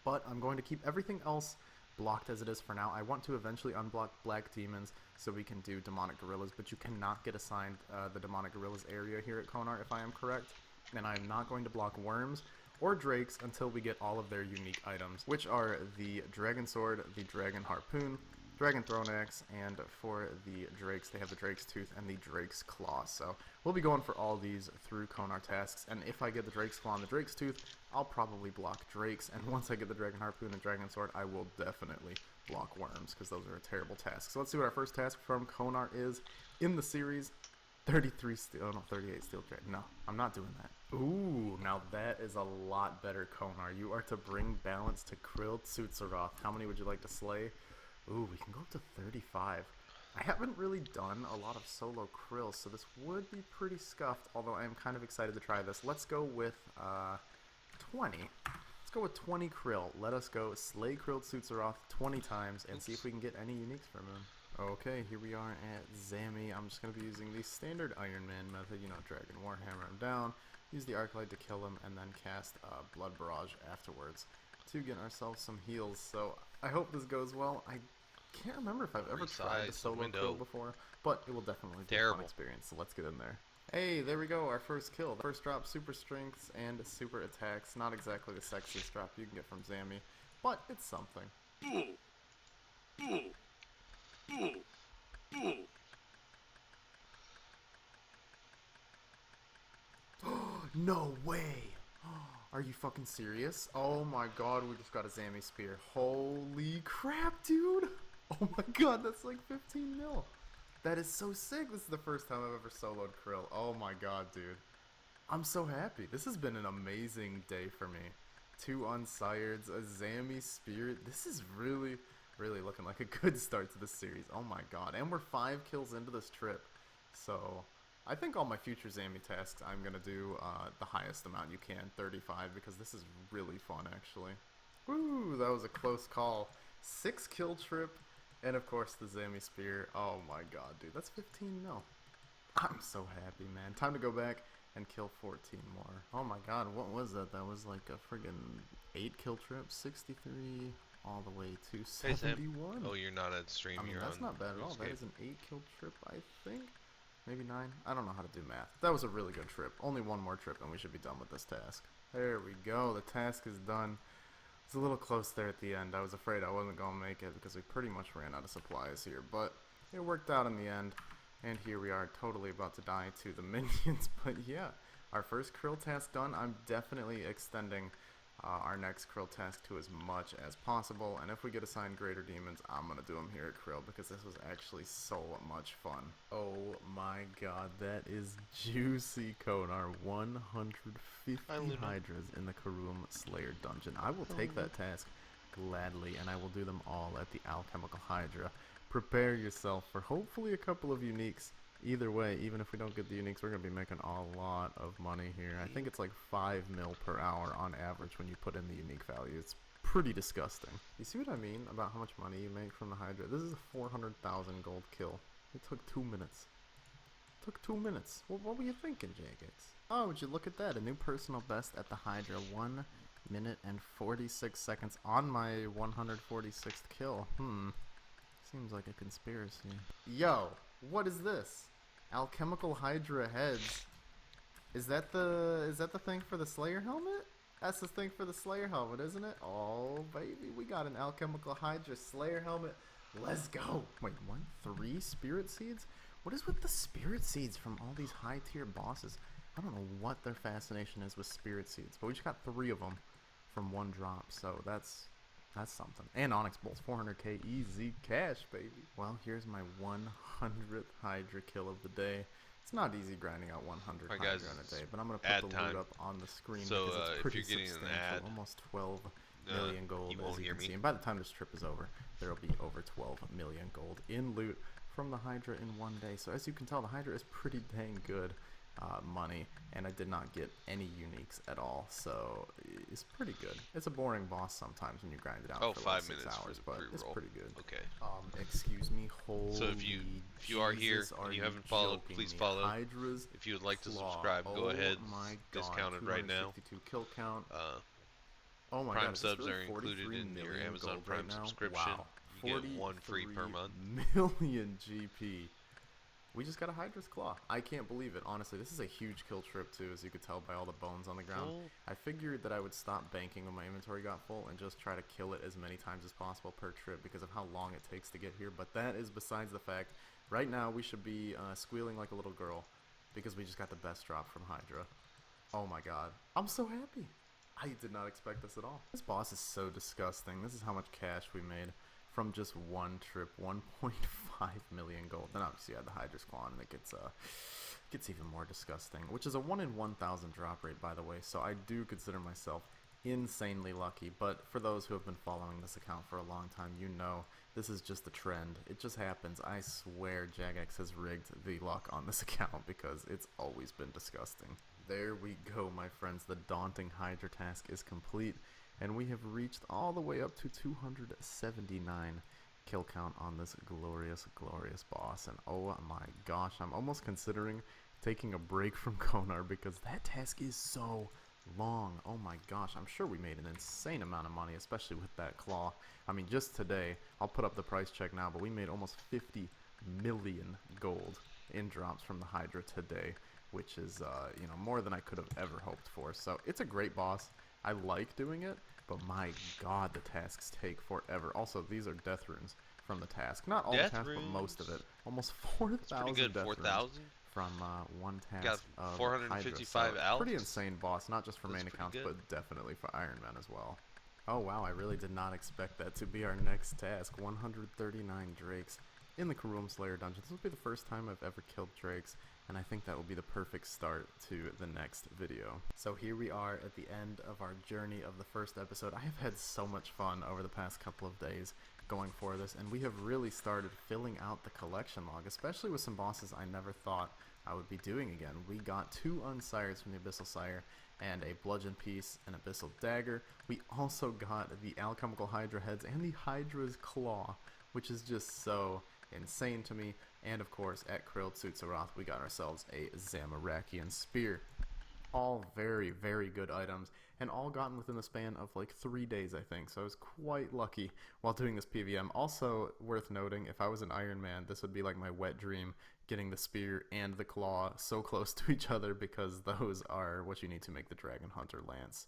but I'm going to keep everything else blocked as it is for now. I want to eventually unblock Black Demons so we can do Demonic Gorillas, but you cannot get assigned the Demonic Gorillas area here at Konar if I am correct, and I'm not going to block Worms or Drakes until we get all of their unique items, which are the Dragon Sword, the Dragon Harpoon, Dragon Throne Axe, and for the Drakes, they have the Drake's Tooth and the Drake's Claw. So we'll be going for all these through Konar tasks, and if I get the Drake's Claw and the Drake's Tooth, I'll probably block Drakes, and once I get the Dragon Harpoon and Dragon Sword, I will definitely block Worms, because those are a terrible task. So let's see what our first task from Konar is in the series. 33 steel, oh no, 38 steel dragon. No, I'm not doing that. Ooh, now that is a lot better, Konar. You are to bring balance to Krill Tsutsaroth. How many would you like to slay? Ooh, we can go up to 35. I haven't really done a lot of solo Krill, so this would be pretty scuffed, although I am kind of excited to try this. Let's go with 20. Let's go with 20 Krill. Let us go slay Krill Tsutsaroth 20 times and see if we can get any uniques from him. Okay, here we are at Zami. I'm just going to be using the standard Iron Man method, you know, Dragon Warhammer him down, use the Arclight to kill him, and then cast Blood Barrage afterwards to get ourselves some heals. So I hope this goes well. I can't remember if I've ever tried the solo Krill before, but it will definitely be a fun experience, so let's get in there. Hey, there we go, our first kill. The first drop, super strengths and super attacks. Not exactly the sexiest drop you can get from Zami, but it's something. No way! Are you fucking serious? Oh my god, we just got a Zami Spear. Holy crap, dude! Oh my god, that's like 15 mil. That is so sick. This is the first time I've ever soloed Krill. Oh my god, dude. I'm so happy. This has been an amazing day for me. 2 Unsireds, a Zami Spirit. This is really looking like a good start to this series. Oh my god. And we're 5 kills into this trip. So I think all my future Zami tasks I'm going to do the highest amount you can, 35, because this is really fun actually. Woo, that was a close call. 6 kill trip, and of course the Zami Spear. Oh my god, dude, that's 15 mil. I'm so happy, man. Time to go back and kill 14 more. Oh my god, what was that? That was like a friggin' 8 kill trip, 63 all the way to 71. Oh, you're not at stream. I mean, you're that's on not bad at all. That RuneScape. is an 8 kill trip, I think. Maybe 9. I don't know how to do math. That was a really good trip. Only one more trip and we should be done with this task. There we go. The task is done. It's a little close there at the end. I was afraid I wasn't going to make it because we pretty much ran out of supplies here. But it worked out in the end. And here we are, totally about to die to the minions. But yeah, our first Krill task done. I'm definitely extending our next Krill task to as much as possible. And if we get assigned Greater Demons, I'm going to do them here at Krill because this was actually so much fun. Oh my god, that is juicy, Konar. 150 Hydras in the Karum Slayer dungeon. I will take that task gladly, and I will do them all at the Alchemical Hydra. Prepare yourself for hopefully a couple of uniques. Either way, even if we don't get the uniques, we're going to be making a lot of money here. I think it's like 5 mil per hour on average when you put in the unique value. It's pretty disgusting. You see what I mean about how much money you make from the Hydra? This is a 400,000 gold kill. It took 2 minutes. It took 2 minutes. What were you thinking, JGX? Oh, would you look at that? A new personal best at the Hydra. 1 minute and 46 seconds on my 146th kill. Seems like a conspiracy. Yo, what is this? Alchemical Hydra heads. Is that the thing for the Slayer helmet? That's the thing for the Slayer helmet, isn't it? Oh baby, we got an Alchemical Hydra Slayer helmet. Let's go. Wait, what? 3 spirit seeds? What is with the spirit seeds from all these high tier bosses? I don't know what their fascination is with spirit seeds, but we just got 3 of them. from one drop, so that's something. And Onyx Bolts, 400k easy cash, baby. Well, here's my 100th Hydra kill of the day. It's not easy grinding out 100 Alright, Hydra guys, in a day, but I'm going to ad put the time. loot up on the screen So, because it's if pretty you're getting an substantial. ad, Almost 12 million gold, you as won't you hear can me. see. And by the time this trip is over, there will be over 12 million gold in loot from the Hydra in one day. So as you can tell, the Hydra is pretty dang good money, and I did not get any uniques at all, so it's pretty good. It's a boring boss sometimes when you grind it out for 5 like 6 minutes hours, for the but it's pre-roll. pretty good. Okay. Excuse me, holy So if you are here Jesus, and you you haven't followed, joking please me? follow. Hydra's If you would like to Claw. subscribe, go Oh ahead. my It's God, discounted right now. 262 kill count. Prime Oh my God, is this subs really are included 43 in your million Amazon gold Prime right now? subscription. Wow. You get 1 free per month. Million GP. We just got a Hydra's Claw. I can't believe it. Honestly, this is a huge kill trip too, as you could tell by all the bones on the ground. Cool. I figured that I would stop banking when my inventory got full and just try to kill it as many times as possible per trip because of how long it takes to get here. But that is besides the fact. Right now, we should be squealing like a little girl because we just got the best drop from Hydra. Oh my God. I'm so happy. I did not expect this at all. This boss is so disgusting. This is how much cash we made from just one trip. 1.5 million gold. Then obviously you add the Hydra's Claw and it gets even more disgusting, which is a 1 in 1,000 drop rate, by the way, so I do consider myself insanely lucky. But for those who have been following this account for a long time, you know this is just a trend. It just happens. I swear Jagex has rigged the luck on this account because it's always been disgusting. There we go, my friends. The daunting Hydra task is complete, and we have reached all the way up to 279 kill count on this glorious, glorious boss. And oh my gosh, I'm almost considering taking a break from Konar because that task is so long. Oh my gosh, I'm sure we made an insane amount of money, especially with that claw. I mean, just today, I'll put up the price check now, but we made almost 50 million gold in drops from the Hydra today, which is, you know, more than I could have ever hoped for. So it's a great boss. I like doing it, but my God, the tasks take forever. Also, these are death runes from the task. Not all the tasks, but most of it. Almost 4,000 death 4,000 runes from one task got of 455 Hydra. So out. pretty insane boss, not just for That's main pretty accounts, good. but definitely for Ironman as well. Oh wow, I really did not expect that to be our next task. 139 drakes in the Karoom Slayer dungeon. This will be the first time I've ever killed drakes, and I think that will be the perfect start to the next video. So here we are at the end of our journey of the first episode. I have had so much fun over the past couple of days going for this, and we have really started filling out the collection log, especially with some bosses I never thought I would be doing again. We got 2 Unsires from the Abyssal Sire and a Bludgeon Piece and Abyssal Dagger. We also got the Alchemical Hydra Heads and the Hydra's Claw, which is just so insane to me. And of course, at Krilled Sutsaroth, we got ourselves a Zamarakian Spear. All very, very good items, and all gotten within the span of like 3 days, I think. So I was quite lucky while doing this PVM. Also worth noting, if I was an Ironman, this would be like my wet dream, getting the spear and the claw so close to each other, because those are what you need to make the Dragon Hunter Lance.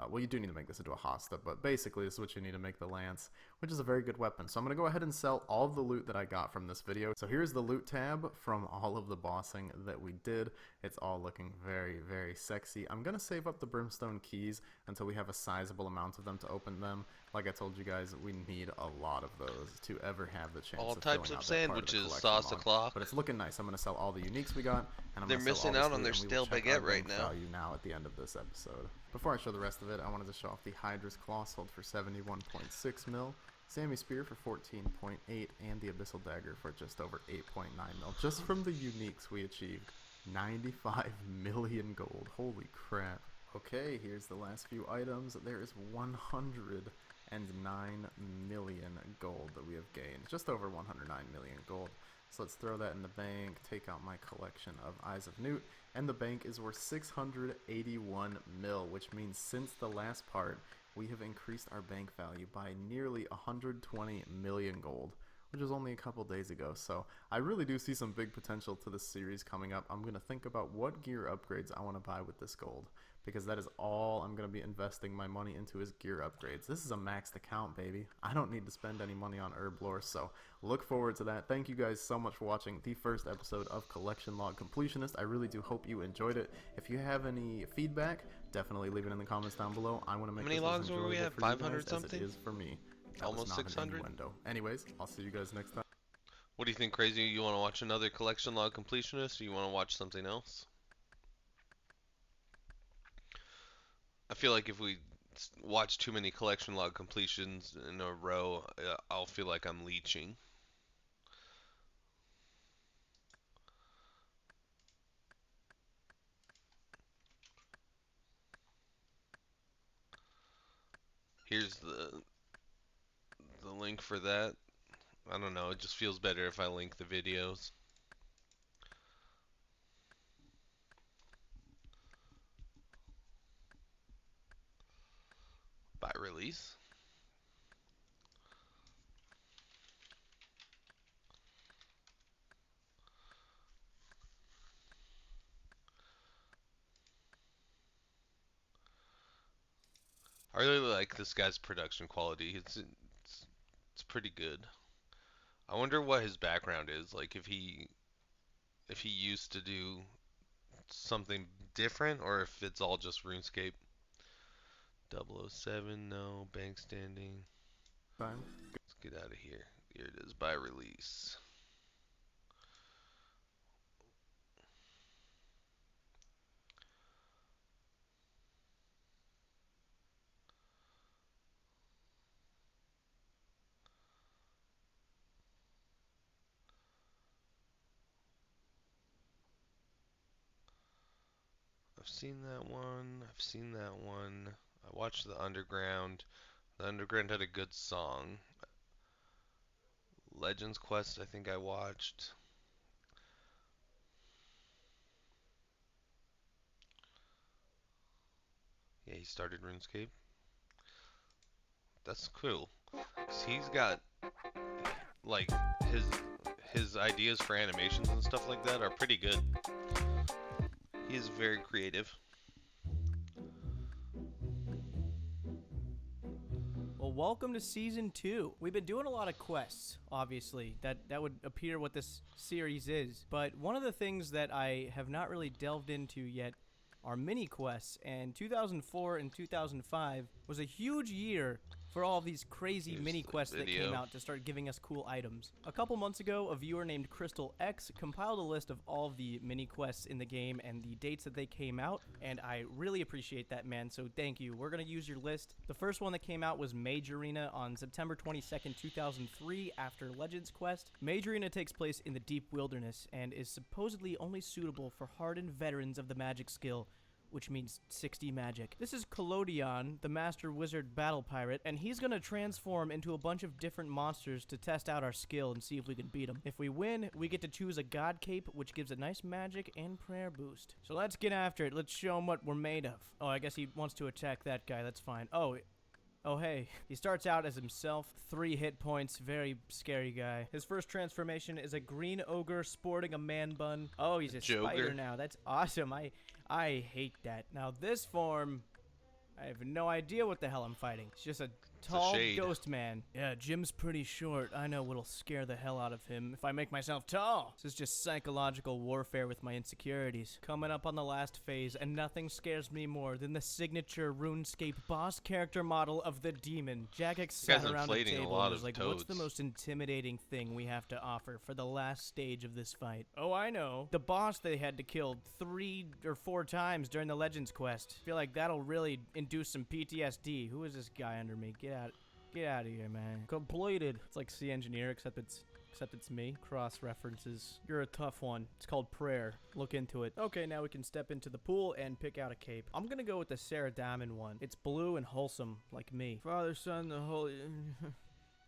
Well, you do need to make this into a Hosta, but basically this is what you need to make the Lance, which is a very good weapon. So I'm going to go ahead and sell all of the loot that I got from this video. So here's the loot tab from all of the bossing that we did. It's all looking very, very sexy. I'm going to save up the Brimstone Keys until we have a sizable amount of them to open them. Like I told you guys, we need a lot of those to ever have the chance All of types filling of out that part of the sandwiches, collection sauce log. o'clock. But it's looking nice. I'm going to sell all the uniques we got, and I'm They're gonna sell missing all out this on loot, their and we stale will check baguette our right bank now. value now at the end of this episode. Before I show the rest of it, I wanted to show off the Hydra's Claw, sold for 71.6 mil, Sammy Spear for 14.8, and the Abyssal Dagger for just over 8.9 mil. Just from the uniques we achieved 95 million gold. Holy crap. Okay, here's the last few items. There is 109 million gold that we have gained. Just over 109 million gold. So let's throw that in the bank, take out my collection of Eyes of Newt, and the bank is worth 681 mil, which means since the last part, we have increased our bank value by nearly 120 million gold, which was only a couple days ago. So I really do see some big potential to this series coming up. I'm going to think about what gear upgrades I want to buy with this gold, because that is all I'm going to be investing my money into is gear upgrades. This is a maxed account, baby. I don't need to spend any money on herb lore, so look forward to that. Thank you guys so much for watching the first episode of Collection Log Completionist. I really do hope you enjoyed it. If you have any feedback, definitely leave it in the comments down below. I want to make How many this as logs were enjoyable we at? for you 500 guys something? as it is for me. That was Almost not 600? an innuendo. Anyways, I'll see you guys next time. What do you think, Crazy? You want to watch another collection log completionist, or you want to watch something else? I feel like if we watch too many collection log completions in a row, I'll feel like I'm leeching. Here's the link for that. I don't know, it just feels better if I link the videos. By release. I really like this guy's production quality. It's pretty good. I wonder what his background is. Like if he used to do something different or if it's all just RuneScape. 007, no. Bank standing. Time. Let's get out of here. Here it is, by release. I've seen that one. I've seen that one. I watched the Underground. The Underground had a good song. Legends Quest, I think I watched. Yeah, he started RuneScape. That's cool. 'Cause he's got like his ideas for animations and stuff like that are pretty good. He is very creative. Well, welcome to Season 2. We've been doing a lot of quests, obviously. That would appear what this series is. But one of the things that I have not really delved into yet are mini quests. And 2004 and 2005 was a huge year for all these crazy Here's mini the quests that video. came out to start giving us cool items. A couple months ago, a viewer named Crystal X compiled a list of all of the mini quests in the game and the dates that they came out, and I really appreciate that, man, so thank you. We're going to use your list. The first one that came out was Mage Arena on September 22nd, 2003, after Legends Quest. Mage Arena takes place in the deep wilderness and is supposedly only suitable for hardened veterans of the magic skill, which means 60 magic. This is Collodion, the Master Wizard Battle Pirate, and he's gonna transform into a bunch of different monsters to test out our skill and see if we can beat him. If we win, we get to choose a God Cape, which gives a nice magic and prayer boost. So let's get after it. Let's show him what we're made of. Oh, I guess he wants to attack that guy. That's fine. Oh, hey. He starts out as himself, 3 hit points, very scary guy. His first transformation is a green ogre sporting a man bun. Oh, he's a spider now. That's awesome. I hate that. Now, this form, I have no idea what the hell I'm fighting. It's just a tall shade. ghost man. Yeah, Jim's pretty short. I know what'll scare the hell out of him if I make myself tall. This is just psychological warfare with my insecurities. Coming up on the last phase, and nothing scares me more than the signature RuneScape boss character model of the demon. Jagex sat guy's around the inflating a table lot and was of like, what's the toads." most intimidating thing we have to offer for the last stage of this fight? Oh, I know. The boss they had to kill 3 or 4 times during the Legends quest. Feel like that'll really induce some PTSD. Who is this guy under me? Get out of here, man. Completed. It's like C Engineer, except it's me. Cross references. You're a tough one. It's called Prayer. Look into it. Okay, now we can step into the pool and pick out a cape. I'm gonna go with the Sarah Diamond one. It's blue and wholesome, like me. Father, Son, the Holy...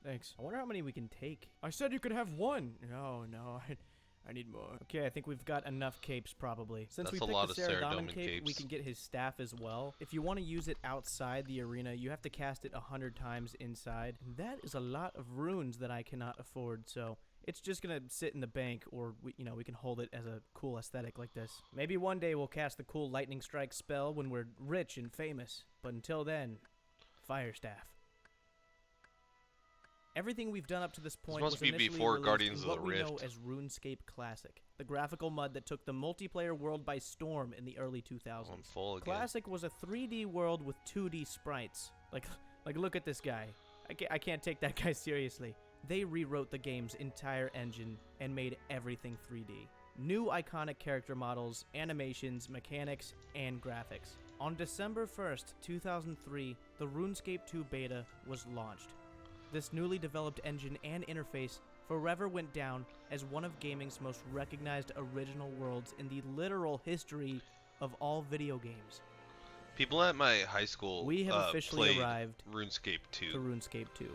Thanks. I wonder how many we can take. I said you could have one. No, I need more. Okay, I think we've got enough capes, probably. Since That's we a picked lot the of Sarah Sarah Diamond Diamond cape, we capes. can get his staff as well. If you want to use it outside the arena, you have to cast it 100 times inside. And that is a lot of runes that I cannot afford, so it's just gonna sit in the bank, or we can hold it as a cool aesthetic like this. Maybe one day we'll cast the cool lightning strike spell when we're rich and famous. But until then, fire staff. Everything we've done up to this point must was be initially before released Guardians in of what the we know Rift. as RuneScape Classic, the graphical mud that took the multiplayer world by storm in the early 2000s. I'm full again. Classic was a 3D world with 2D sprites. Like look at this guy. I can't take that guy seriously. They rewrote the game's entire engine and made everything 3D. New iconic character models, animations, mechanics, and graphics. On December 1st, 2003, the RuneScape 2 beta was launched. This newly developed engine and interface forever went down as one of gaming's most recognized original worlds in the literal history of all video games. People at my high school We have officially played arrived RuneScape 2. to RuneScape 2.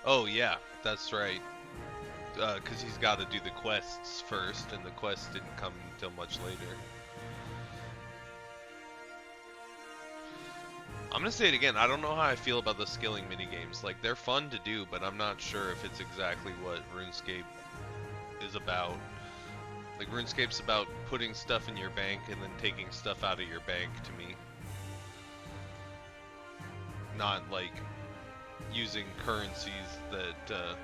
Oh yeah, that's right. Because he's got to do the quests first, and the quests didn't come until much later. I'm gonna say it again. I don't know how I feel about the skilling minigames. Like, they're fun to do, but I'm not sure if it's exactly what RuneScape is about. Like, RuneScape's about putting stuff in your bank and then taking stuff out of your bank, to me. Not like using currencies that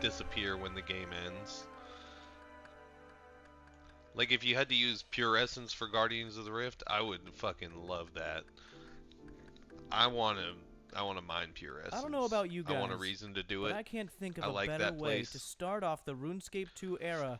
disappear when the game ends. Like, if you had to use pure essence for Guardians of the Rift, I would fucking love that. I want to mine pure essence. I don't know about you guys, I want a reason to do it. but I can't think of I a like better that way place. to start off the RuneScape 2 era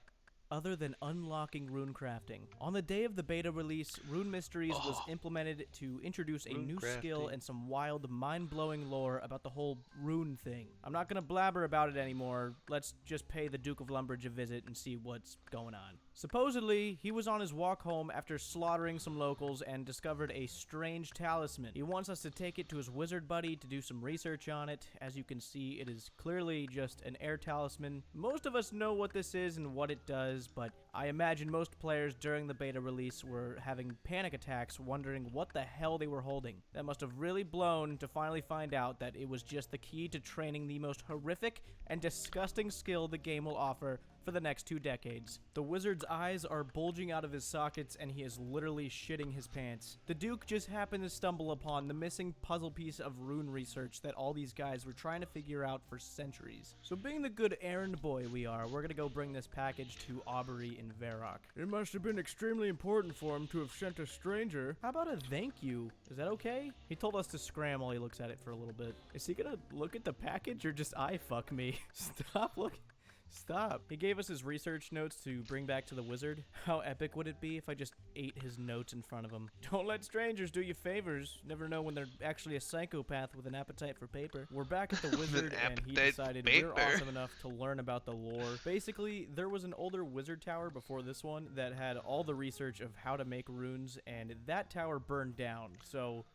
other than unlocking rune crafting. On the day of the beta release, Rune Mysteries was implemented to introduce a Rune new skill crafting. and some wild, mind-blowing lore about the whole rune thing. I'm not gonna blabber about it anymore. Let's just pay the Duke of Lumbridge a visit and see what's going on. Supposedly, he was on his walk home after slaughtering some locals and discovered a strange talisman. He wants us to take it to his wizard buddy to do some research on it. As you can see, it is clearly just an air talisman. Most of us know what this is and what it does, but I imagine most players during the beta release were having panic attacks wondering what the hell they were holding. That must have really blown to finally find out that it was just the key to training the most horrific and disgusting skill the game will offer for the next 2 decades. The wizard's eyes are bulging out of his sockets and he is literally shitting his pants. The Duke just happened to stumble upon the missing puzzle piece of rune research that all these guys were trying to figure out for centuries. So being the good errand boy we are, we're gonna go bring this package to Aubrey in Varrock. It must have been extremely important for him to have sent a stranger. How about a thank you? Is that okay? He told us to scram while he looks at it for a little bit. Is he gonna look at the package or just eye fuck me? Stop looking. Stop. He gave us his research notes to bring back to the wizard. How epic would it be if I just ate his notes in front of him? Don't let strangers do you favors. Never know when they're actually a psychopath with an appetite for paper. We're back at the wizard and he decided we're awesome enough to learn about the lore. Basically, there was an older wizard tower before this one that had all the research of how to make runes, and that tower burned down. So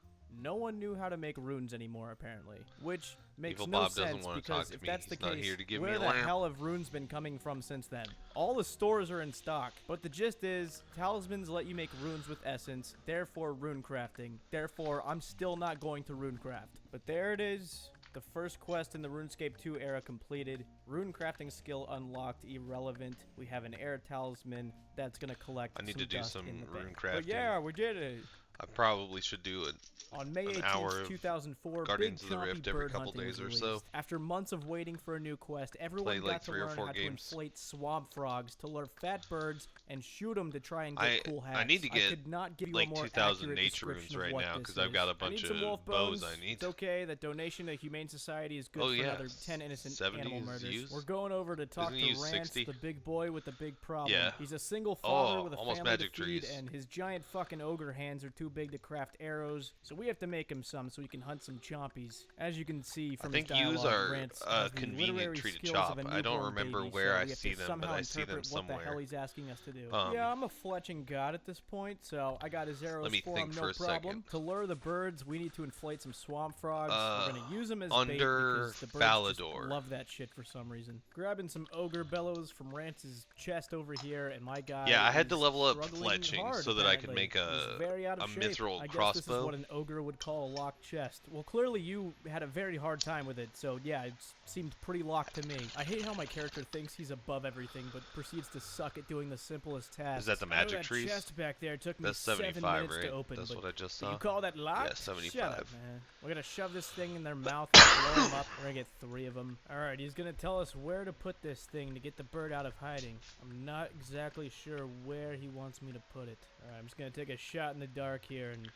no one knew how to make runes anymore, apparently. Which makes Evil no Bob doesn't sense wanna because talk to if me. that's the He's not case, here to give where me a the lamp. hell have runes been coming from since then? All the stores are in stock, but the gist is, talismans let you make runes with essence, therefore rune crafting. Therefore, I'm still not going to rune craft. But there it is. The first quest in the RuneScape 2 era completed. Rune crafting skill unlocked, irrelevant. We have an air talisman that's gonna collect I need some to do dust some in the rune bank. crafting. But yeah, we did it. I probably should do it. On May an hour 18th, of 2004, Guardians Big of the Chompy Rift every bird couple hunting days was or so. released. After months of waiting for a new quest, everyone Played got like to 3 or learn 4 how games. to inflate swamp frogs, to lure fat birds, and shoot them to try and get I cool hats. I need to get could not give you like a more 2,000 accurate nature runes description of right what now this because I've got a is. I bunch need some of wolf bows bones. I need. It's okay. That donation to Humane Society is good Oh, for yeah. another 10 innocent 70 animal is murders. used. We're going over to talk Isn't to he used Rance, 60? the big boy with the big problem. Yeah. He's a single father Oh, with a almost family magic to feed, trees. and his giant fucking ogre hands are too big to craft arrows, so we have to make him some so he can hunt some chompies. As you can see from I think his dialogue, use are Rance a has the convenient literary tree to skills chop. of a I don't newborn remember baby, where so I we have see to them, somehow but I see them interpret what the hell somewhere. he's asking us to do. Um, Yeah, I'm a fletching god at this point, so I got his arrows Let me for think him, for no a problem. second. To lure the birds, we need to inflate some swamp frogs. We're gonna use them as bait under because the birds just Falador. love that shit for some reason. Grabbing some ogre bellows from Rance's chest over here, and my guy Yeah, I had to is level up struggling fletching hard, so that I could apparently. make He's very out of a shape. mithril I guess crossbow. this is what an ogre would call a locked chest. Well, clearly you had a very hard time with it, so yeah, it seemed pretty locked to me. I hate how my character thinks he's above everything, but proceeds to suck at doing the simplest tasks. Is that the I know magic that trees? chest back there took me That's 7 75, minutes right? to open. That's but what I just You saw. call that locked? Yeah, 75. Shut up, man. We're gonna shove this thing in their mouth and blow them up. We're gonna get 3 of them. Alright, he's gonna tell us where to put this thing to get the bird out of hiding. I'm not exactly sure where he wants me to put it. Alright, I'm just gonna take a shot in the dark here and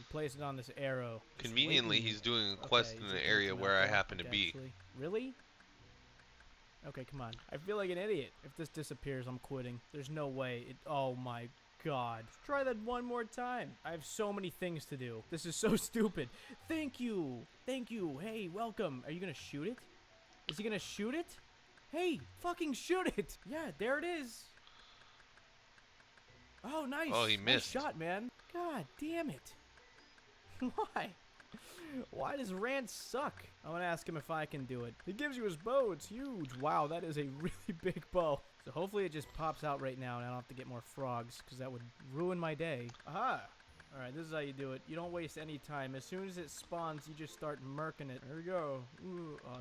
place it on this arrow. Just Conveniently, waiting. he's doing a quest Okay, in he's an just area looking where out I there, happen to be. actually. Really? Okay, come on. I feel like an idiot. If this disappears, I'm quitting. There's no way. Oh my god. Try that one more time. I have so many things to do. This is so stupid. Thank you. Thank you. Hey, welcome. Are you gonna shoot it? Is he gonna shoot it? Hey, fucking shoot it. Yeah, there it is. Oh, nice. Oh, he missed. Nice shot, man. God damn it. Why? Why does Rand suck? I want to ask him if I can do it. He gives you his bow. It's huge. Wow, that is a really big bow. So hopefully it just pops out right now and I don't have to get more frogs because that would ruin my day. Aha! Alright, this is how you do it. You don't waste any time. As soon as it spawns, you just start murking it. There we go. Ooh, oh,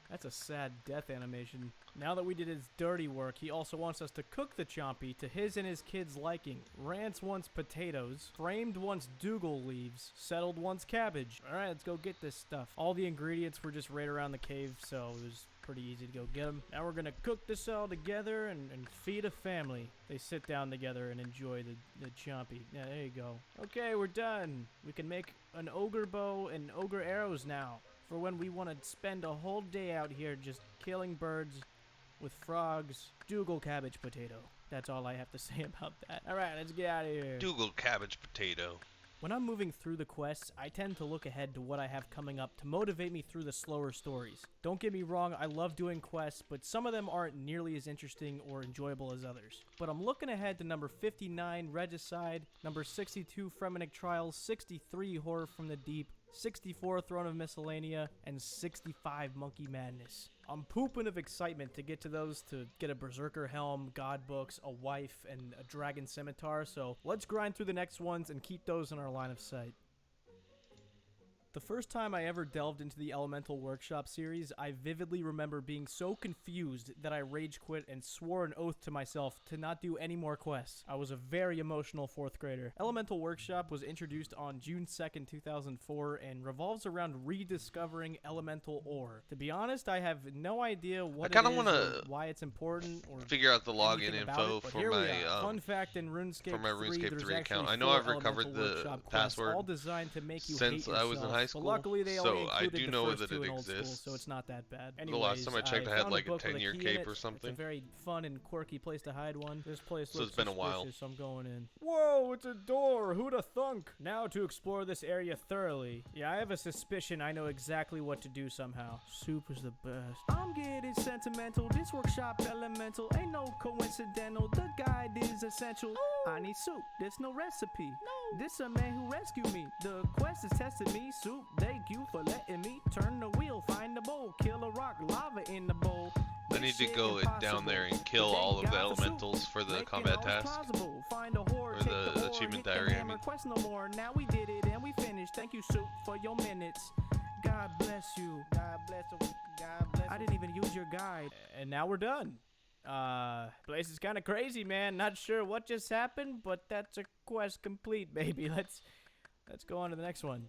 that's a sad death animation. Now that we did his dirty work, he also wants us to cook the Chompy to his and his kids' liking. Rance wants potatoes, Framed wants Dougal leaves, Settled wants cabbage. Alright, let's go get this stuff. All the ingredients were just right around the cave, so it was pretty easy to go get them. Now we're gonna cook this all together and feed a family. They sit down together and enjoy the Chompy. Yeah, there you go. Okay, we're done. We can make an ogre bow and ogre arrows now. For when we want to spend a whole day out here just killing birds with frogs. Dougal cabbage potato. That's all I have to say about that. Alright, let's get out of here. Dougal cabbage potato. When I'm moving through the quests, I tend to look ahead to what I have coming up to motivate me through the slower stories. Don't get me wrong, I love doing quests, but some of them aren't nearly as interesting or enjoyable as others. But I'm looking ahead to number 59, Regicide, number 62, Fremennik Trials, 63, Horror from the Deep, 64, Throne of Miscellanea, and 65, Monkey Madness. I'm pooping of excitement to get to those, to get a Berserker Helm, God Books, a wife, and a Dragon Scimitar, so let's grind through the next ones and keep those in our line of sight. The first time I ever delved into the Elemental Workshop series, I vividly remember being so confused that I rage quit and swore an oath to myself to not do any more quests. I was a very emotional 4th grader. Elemental Workshop was introduced on June 2nd, 2004 and revolves around rediscovering elemental ore. To be honest, I have no idea what I it kinda is wanna or why it's important or figure out the login anything about info it, but for here we my are. Fun fact in RuneScape for my 3, RuneScape there's 3 account. actually I know 4 I've recovered Elemental the Workshop quests, password all designed to make you since hate I was in yourself. high But school, luckily they so only I included do the know first that 2 it in old school, exists. so it's not that bad. The last time I checked, I had found like a book with 10-year key in cape it. or something. It's a very fun and quirky place to hide one. This place So looks it's been a while. suspicious, so I'm going in. Whoa, it's a door! Who'da thunk? Now to explore this area thoroughly. Yeah, I have a suspicion I know exactly what to do somehow. Soup is the best. I'm getting sentimental. This workshop elemental ain't no coincidental. The guide is essential. I need soup. There's no recipe. This a man who rescued me. The quest is testing me. Soup, thank you for letting me turn the wheel, find the bowl, kill a rock, lava in the bowl. I need to go down there and kill all of the elementals for the combat task. Find a whore, Or the achievement diary, I mean. Quest no more. Now we did it and we finished. Thank you, Soup, for your minutes. God bless you. God bless you. God bless you. I didn't even use your guide. And now we're done. Place is kind of crazy, man. Not sure what just happened, but that's a quest complete, baby. Let's go on to the next one.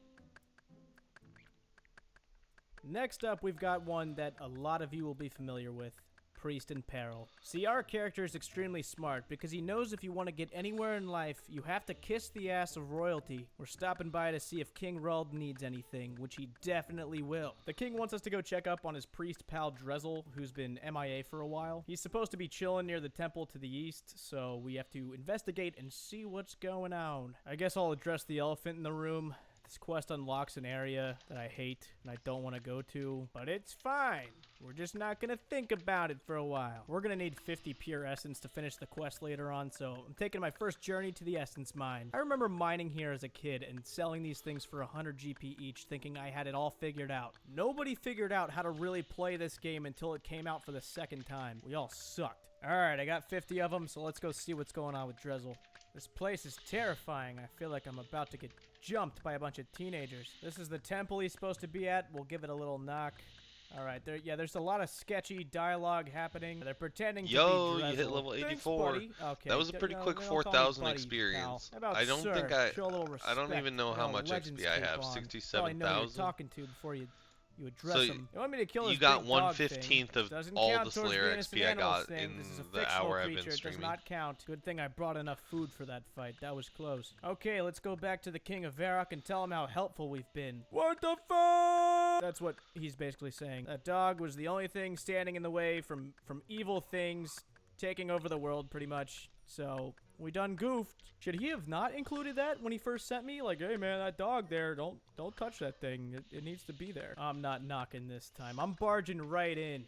Next up, we've got one that a lot of you will be familiar with. Priest in Peril. See, our character is extremely smart because he knows if you want to get anywhere in life, you have to kiss the ass of royalty. We're stopping by to see if King Ruld needs anything, which he definitely will. The king wants us to go check up on his priest pal Drezel, who's been MIA for a while. He's supposed to be chilling near the temple to the east, so we have to investigate and see what's going on. I guess I'll address the elephant in the room. This quest unlocks an area that I hate and I don't want to go to, but it's fine. We're just not going to think about it for a while. We're going to need 50 pure essence to finish the quest later on, so I'm taking my first journey to the essence mine. I remember mining here as a kid and selling these things for 100 GP each, thinking I had it all figured out. Nobody figured out how to really play this game until it came out for the second time. We all sucked. Alright, I got 50 of them, so let's go see what's going on with Drezel. This place is terrifying. I feel like I'm about to get jumped by a bunch of teenagers. This is the temple he's supposed to be at. We'll give it a little knock. All right, there's a lot of sketchy dialogue happening. They're pretending to be Yo, Drezel. you hit level Thanks, 84. buddy. Okay, That was a pretty quick they don't call me 4,000 buddy, experience. pal. How about I don't sir? think Show a little I don't respect. even know how much Legends XP I keep have. on. Probably know who 67,000. you're talking to before you address So him. You want me to kill you this got big dog 1/15 thing. of Doesn't all count the towards Slayer innocent XP I animals got thing. in This is a the fictional hour I've creature. been It does streaming. not count. Good thing I brought enough food for that fight. That was close. Okay, let's go back to the King of Varrock and tell him how helpful we've been. What the fuck? That's what he's basically saying. That dog was the only thing standing in the way from evil things taking over the world, pretty much. So we done goofed. Should he have not included that when he first sent me? Like, hey man, that dog there, don't touch that thing. It needs to be there. I'm not knocking this time. I'm barging right in.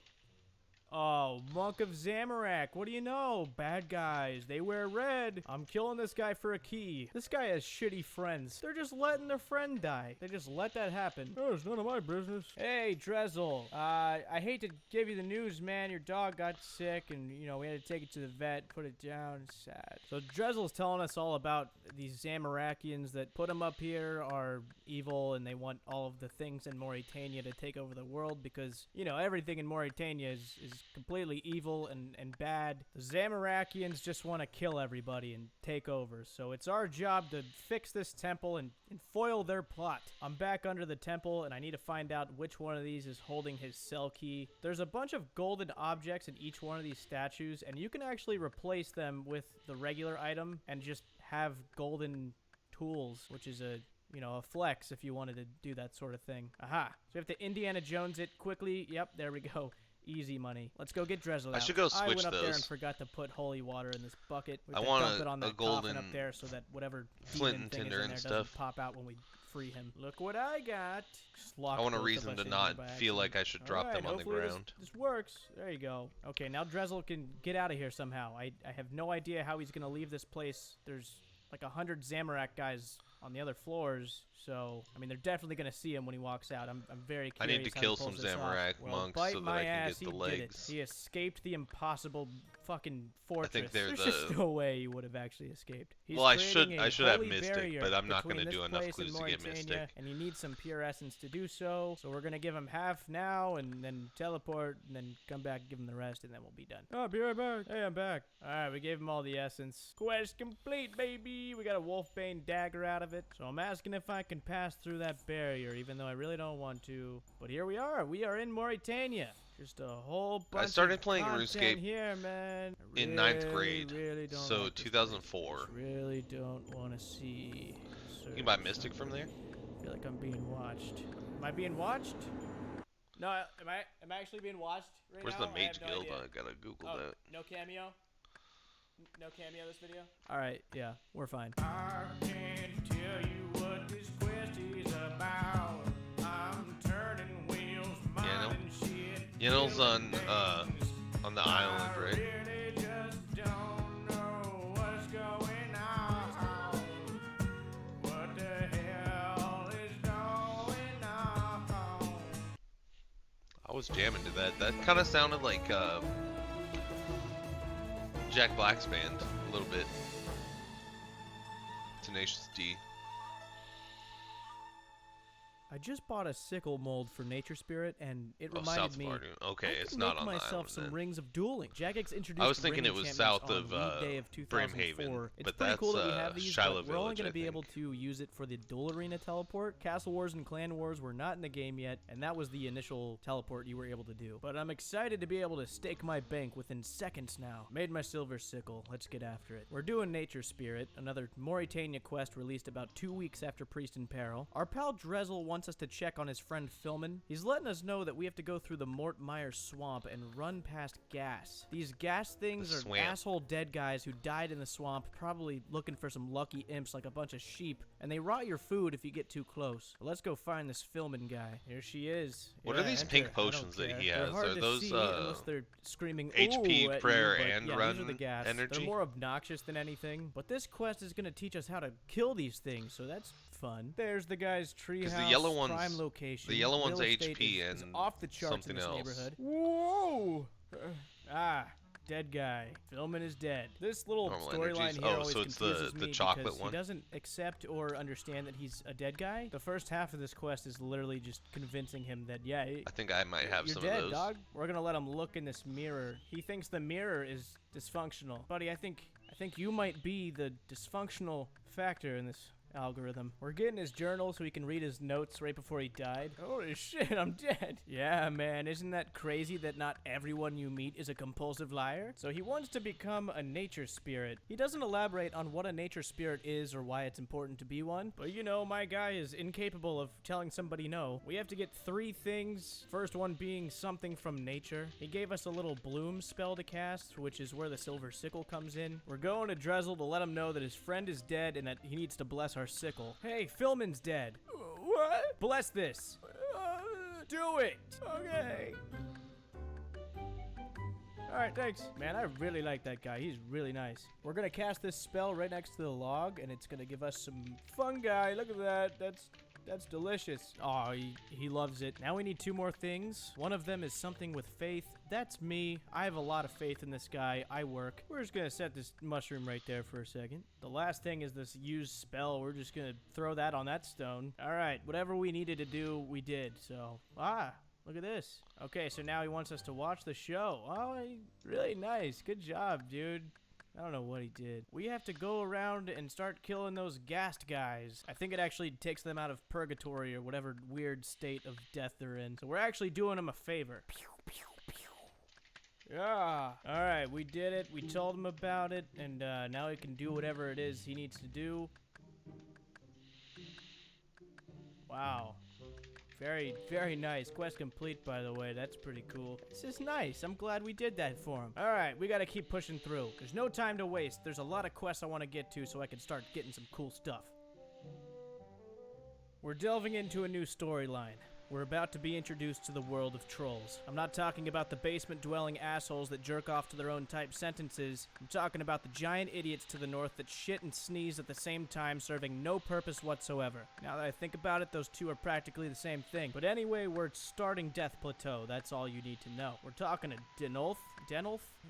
Oh, Monk of Zamorak, what do you know? Bad guys, they wear red. I'm killing this guy for a key. This guy has shitty friends. They're just letting their friend die. They just let that happen. Oh, it's none of my business. Hey, Drezel, I hate to give you the news, man. Your dog got sick and, you know, we had to take it to the vet, put it down. It's sad. So Drezel's telling us all about these Zamorakians that put him up here are evil and they want all of the things in Mauritania to take over the world because, you know, everything in Mauritania is completely evil and bad. The Zamorakians just want to kill everybody and take over. So it's our job to fix this temple and foil their plot. I'm back under the temple and I need to find out which one of these is holding his cell key. There's a bunch of golden objects in each one of these statues and you can actually replace them with the regular item and just have golden tools, which is a flex if you wanted to do that sort of thing. Aha. So we have to Indiana Jones it quickly. Yep, there we go. Easy money. Let's go get Drezel out. I should go switch I went up there those. and forgot to put holy water in this bucket. We I have to want dump it on a that coffin golden up there so that whatever flint demon and thing is tinder in and there stuff. doesn't pop out when we free him. Look what I got. I want a both of reason us to in not here by feel accident. like I should drop Alright, them on the hopefully ground. This works. There you go. Okay, now Drezel can get out of here somehow. I have no idea how he's going to leave this place. There's like 100 Zamorak guys on the other floors. So, I mean, they're definitely going to see him when he walks out. I'm very curious. I need to how he kill pulls some this off. Zamorak Well, monks bite so that my I can ass, get the he did it. legs. He escaped the impossible fucking fortress. think they're There's just the- no way he would have actually escaped. He's Well, I creating should a have holy Mystic, barrier but I'm not between gonna this do enough place and clues to get Mauritania, Mystic. and you need some pure essence to do so. So we're gonna give him half now, and then teleport, and then come back and give him the rest, and then we'll be done. Oh, be right back. Hey, I'm back. All right, we gave him all the essence. Quest complete, baby. We got a Wolfbane dagger out of it. So I'm asking if I can pass through that barrier, even though I really don't want to. But here we are. We are in Mauritania. Just a whole bunch started of playing content RuneScape here, man. I in 9th really, grade, really don't so like this 2004. place. Really don't want to see. You can buy Mystic from there? I feel like I'm being watched. Am I being watched? No, am I actually being watched right Where's now? the I have Mage no Guild? idea. I gotta Google Oh, that. no cameo? No cameo this video? Alright, yeah, we're fine. I can't tell you what this quest is about. I'm turning wheels, minding shit. Yenil's on the island, right? Really just don't know what's going on. What the hell is going on? I was jamming to that. That kind of sounded like Jack Black's band a little bit. Tenacious D. I just bought a sickle mold for Nature Spirit, and it Oh, reminded south me. of Ardu. Okay, I it's could not make on the myself island some then. rings of dueling. Jagex introduced I was thinking ring it was enchantments south on of League Day of 2004. Brimhaven, It's but pretty cool that's, that we have these, Shiloh but we're only Village, going I to be able think. to use it for the Duel Arena teleport. Castle Wars and Clan Wars were not in the game yet, and that was the initial teleport you were able to do. But I'm excited to be able to stake my bank within seconds now. Made my silver sickle. Let's get after it. We're doing Nature Spirit, another Mauritania quest released about 2 weeks after Priest in Peril. Our pal Drezel wants us to check on his friend Filman. He's letting us know that we have to go through the Mort Meyer swamp and run past gas. These gas things The are swamp. asshole dead guys who died in the swamp, probably looking for some lucky imps like a bunch of sheep, and they rot your food if you get too close. But let's go find this Filman guy. Here she is. What Yeah, are these enter. pink I don't potions that care. he They're has? hard Are to those, see unless they're screaming HP, "Ooh" at prayer, you, but and yeah, run these are the gas. energy? They're more obnoxious than anything, but this quest is going to teach us how to kill these things, so that's fun. There's the guy's treehouse the yellow one's- prime location. the yellow one's Real estate HP is and off the charts something in this else. neighborhood. Whoa! Dead guy. Philman is dead. This little Normal storyline energies. here Oh, always so it's confuses the me chocolate because one? he doesn't accept or understand that he's a dead guy. The first half of this quest is literally just convincing him that, yeah, I think I might have you're some dead, of those. dog. We're gonna let him look in this mirror. He thinks the mirror is dysfunctional. Buddy, I think you might be the dysfunctional factor in this algorithm. We're getting his journal so he can read his notes right before he died. Holy shit, I'm dead. Yeah, man, isn't that crazy that not everyone you meet is a compulsive liar? So he wants to become a nature spirit. He doesn't elaborate on what a nature spirit is or why it's important to be one, but you know, my guy is incapable of telling somebody no. We have to get 3 things, first one being something from nature. He gave us a little bloom spell to cast, which is where the silver sickle comes in. We're going to Drezel to let him know that his friend is dead and that he needs to bless our sickle. Hey, Philman's dead. What? Bless this. Do it. Okay. Alright, thanks. Man, I really like that guy. He's really nice. We're gonna cast this spell right next to the log, and it's gonna give us some fungi. Look at that. That's delicious. Oh, he loves it. Now we need 2 more things. One of them is something with faith. That's me. I have a lot of faith in this guy. I work. We're just gonna set this mushroom right there for a second. The last thing is this use spell. We're just gonna throw that on that stone. All right, whatever we needed to do, we did. So, look at this. Okay, so now he wants us to watch the show. Oh, really nice. Good job, dude. I don't know what he did. We have to go around and start killing those gassed guys. I think it actually takes them out of purgatory or whatever weird state of death they're in. So we're actually doing them a favor. Pew, pew, pew. Yeah. All right, we did it. We told him about it, and now he can do whatever it is he needs to do. Wow. Very, very nice. Quest complete, by the way. That's pretty cool. This is nice. I'm glad we did that for him. All right, we got to keep pushing through. There's no time to waste. There's a lot of quests I want to get to so I can start getting some cool stuff. We're delving into a new storyline. We're about to be introduced to the world of trolls. I'm not talking about the basement-dwelling assholes that jerk off to their own type sentences. I'm talking about the giant idiots to the north that shit and sneeze at the same time, serving no purpose whatsoever. Now that I think about it, those two are practically the same thing. But anyway, we're starting Death Plateau. That's all you need to know. We're talking to Denolf?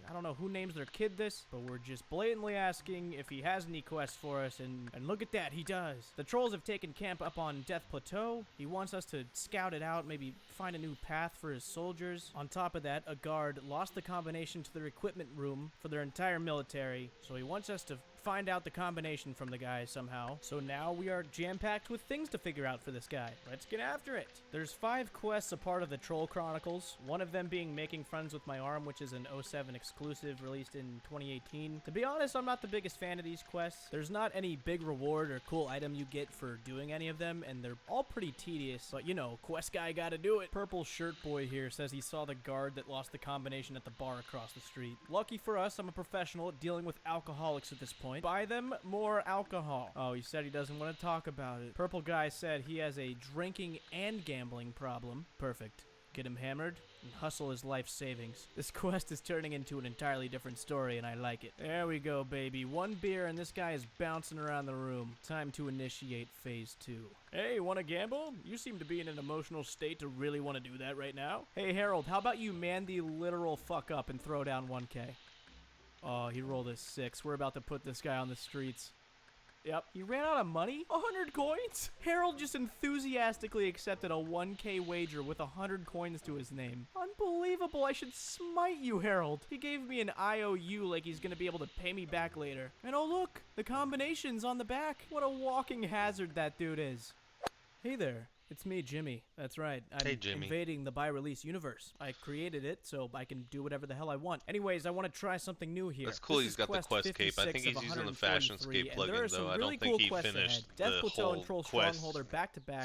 I don't know who names their kid this, but we're just blatantly asking if he has any quests for us, and look at that, he does. The trolls have taken camp up on Death Plateau. He wants us to scout it out, maybe find a new path for his soldiers. On top of that, a guard lost the combination to their equipment room for their entire military, so he wants us to find out the combination from the guy somehow. So now we are jam-packed with things to figure out for this guy. Let's get after it. There's 5 quests a part of the Troll Chronicles, one of them being Making Friends with My Arm, which is an 07 exclusive released in 2018. To be honest, I'm not the biggest fan of these quests. There's not any big reward or cool item you get for doing any of them, and they're all pretty tedious, but you know, quest guy gotta do it. Purple Shirt Boy here says he saw the guard that lost the combination at the bar across the street. Lucky for us, I'm a professional at dealing with alcoholics at this point. Buy them more alcohol. Oh, he said he doesn't want to talk about it. Purple Guy said he has a drinking and gambling problem. Perfect. Get him hammered and hustle his life savings. This quest is turning into an entirely different story, and I like it. There we go, baby. 1 beer, and this guy is bouncing around the room. Time to initiate phase 2. Hey, wanna gamble? You seem to be in an emotional state to really want to do that right now. Hey, Harold, how about you man the literal fuck up and throw down 1K? Oh, he rolled a 6. We're about to put this guy on the streets. Yep. He ran out of money? 100 coins? Harold just enthusiastically accepted a 1K wager with 100 coins to his name. Unbelievable. I should smite you, Harold. He gave me an IOU like he's gonna be able to pay me back later. And oh look, the combination's on the back. What a walking hazard that dude is. Hey there. It's me, Jimmy. That's right. I'm invading the by-release universe. I created it, so I can do whatever the hell I want. Anyways, I want to try something new here. That's cool. He's got the quest cape. I think he's using the Fashionscape plugin, though. I don't think he finished the whole quest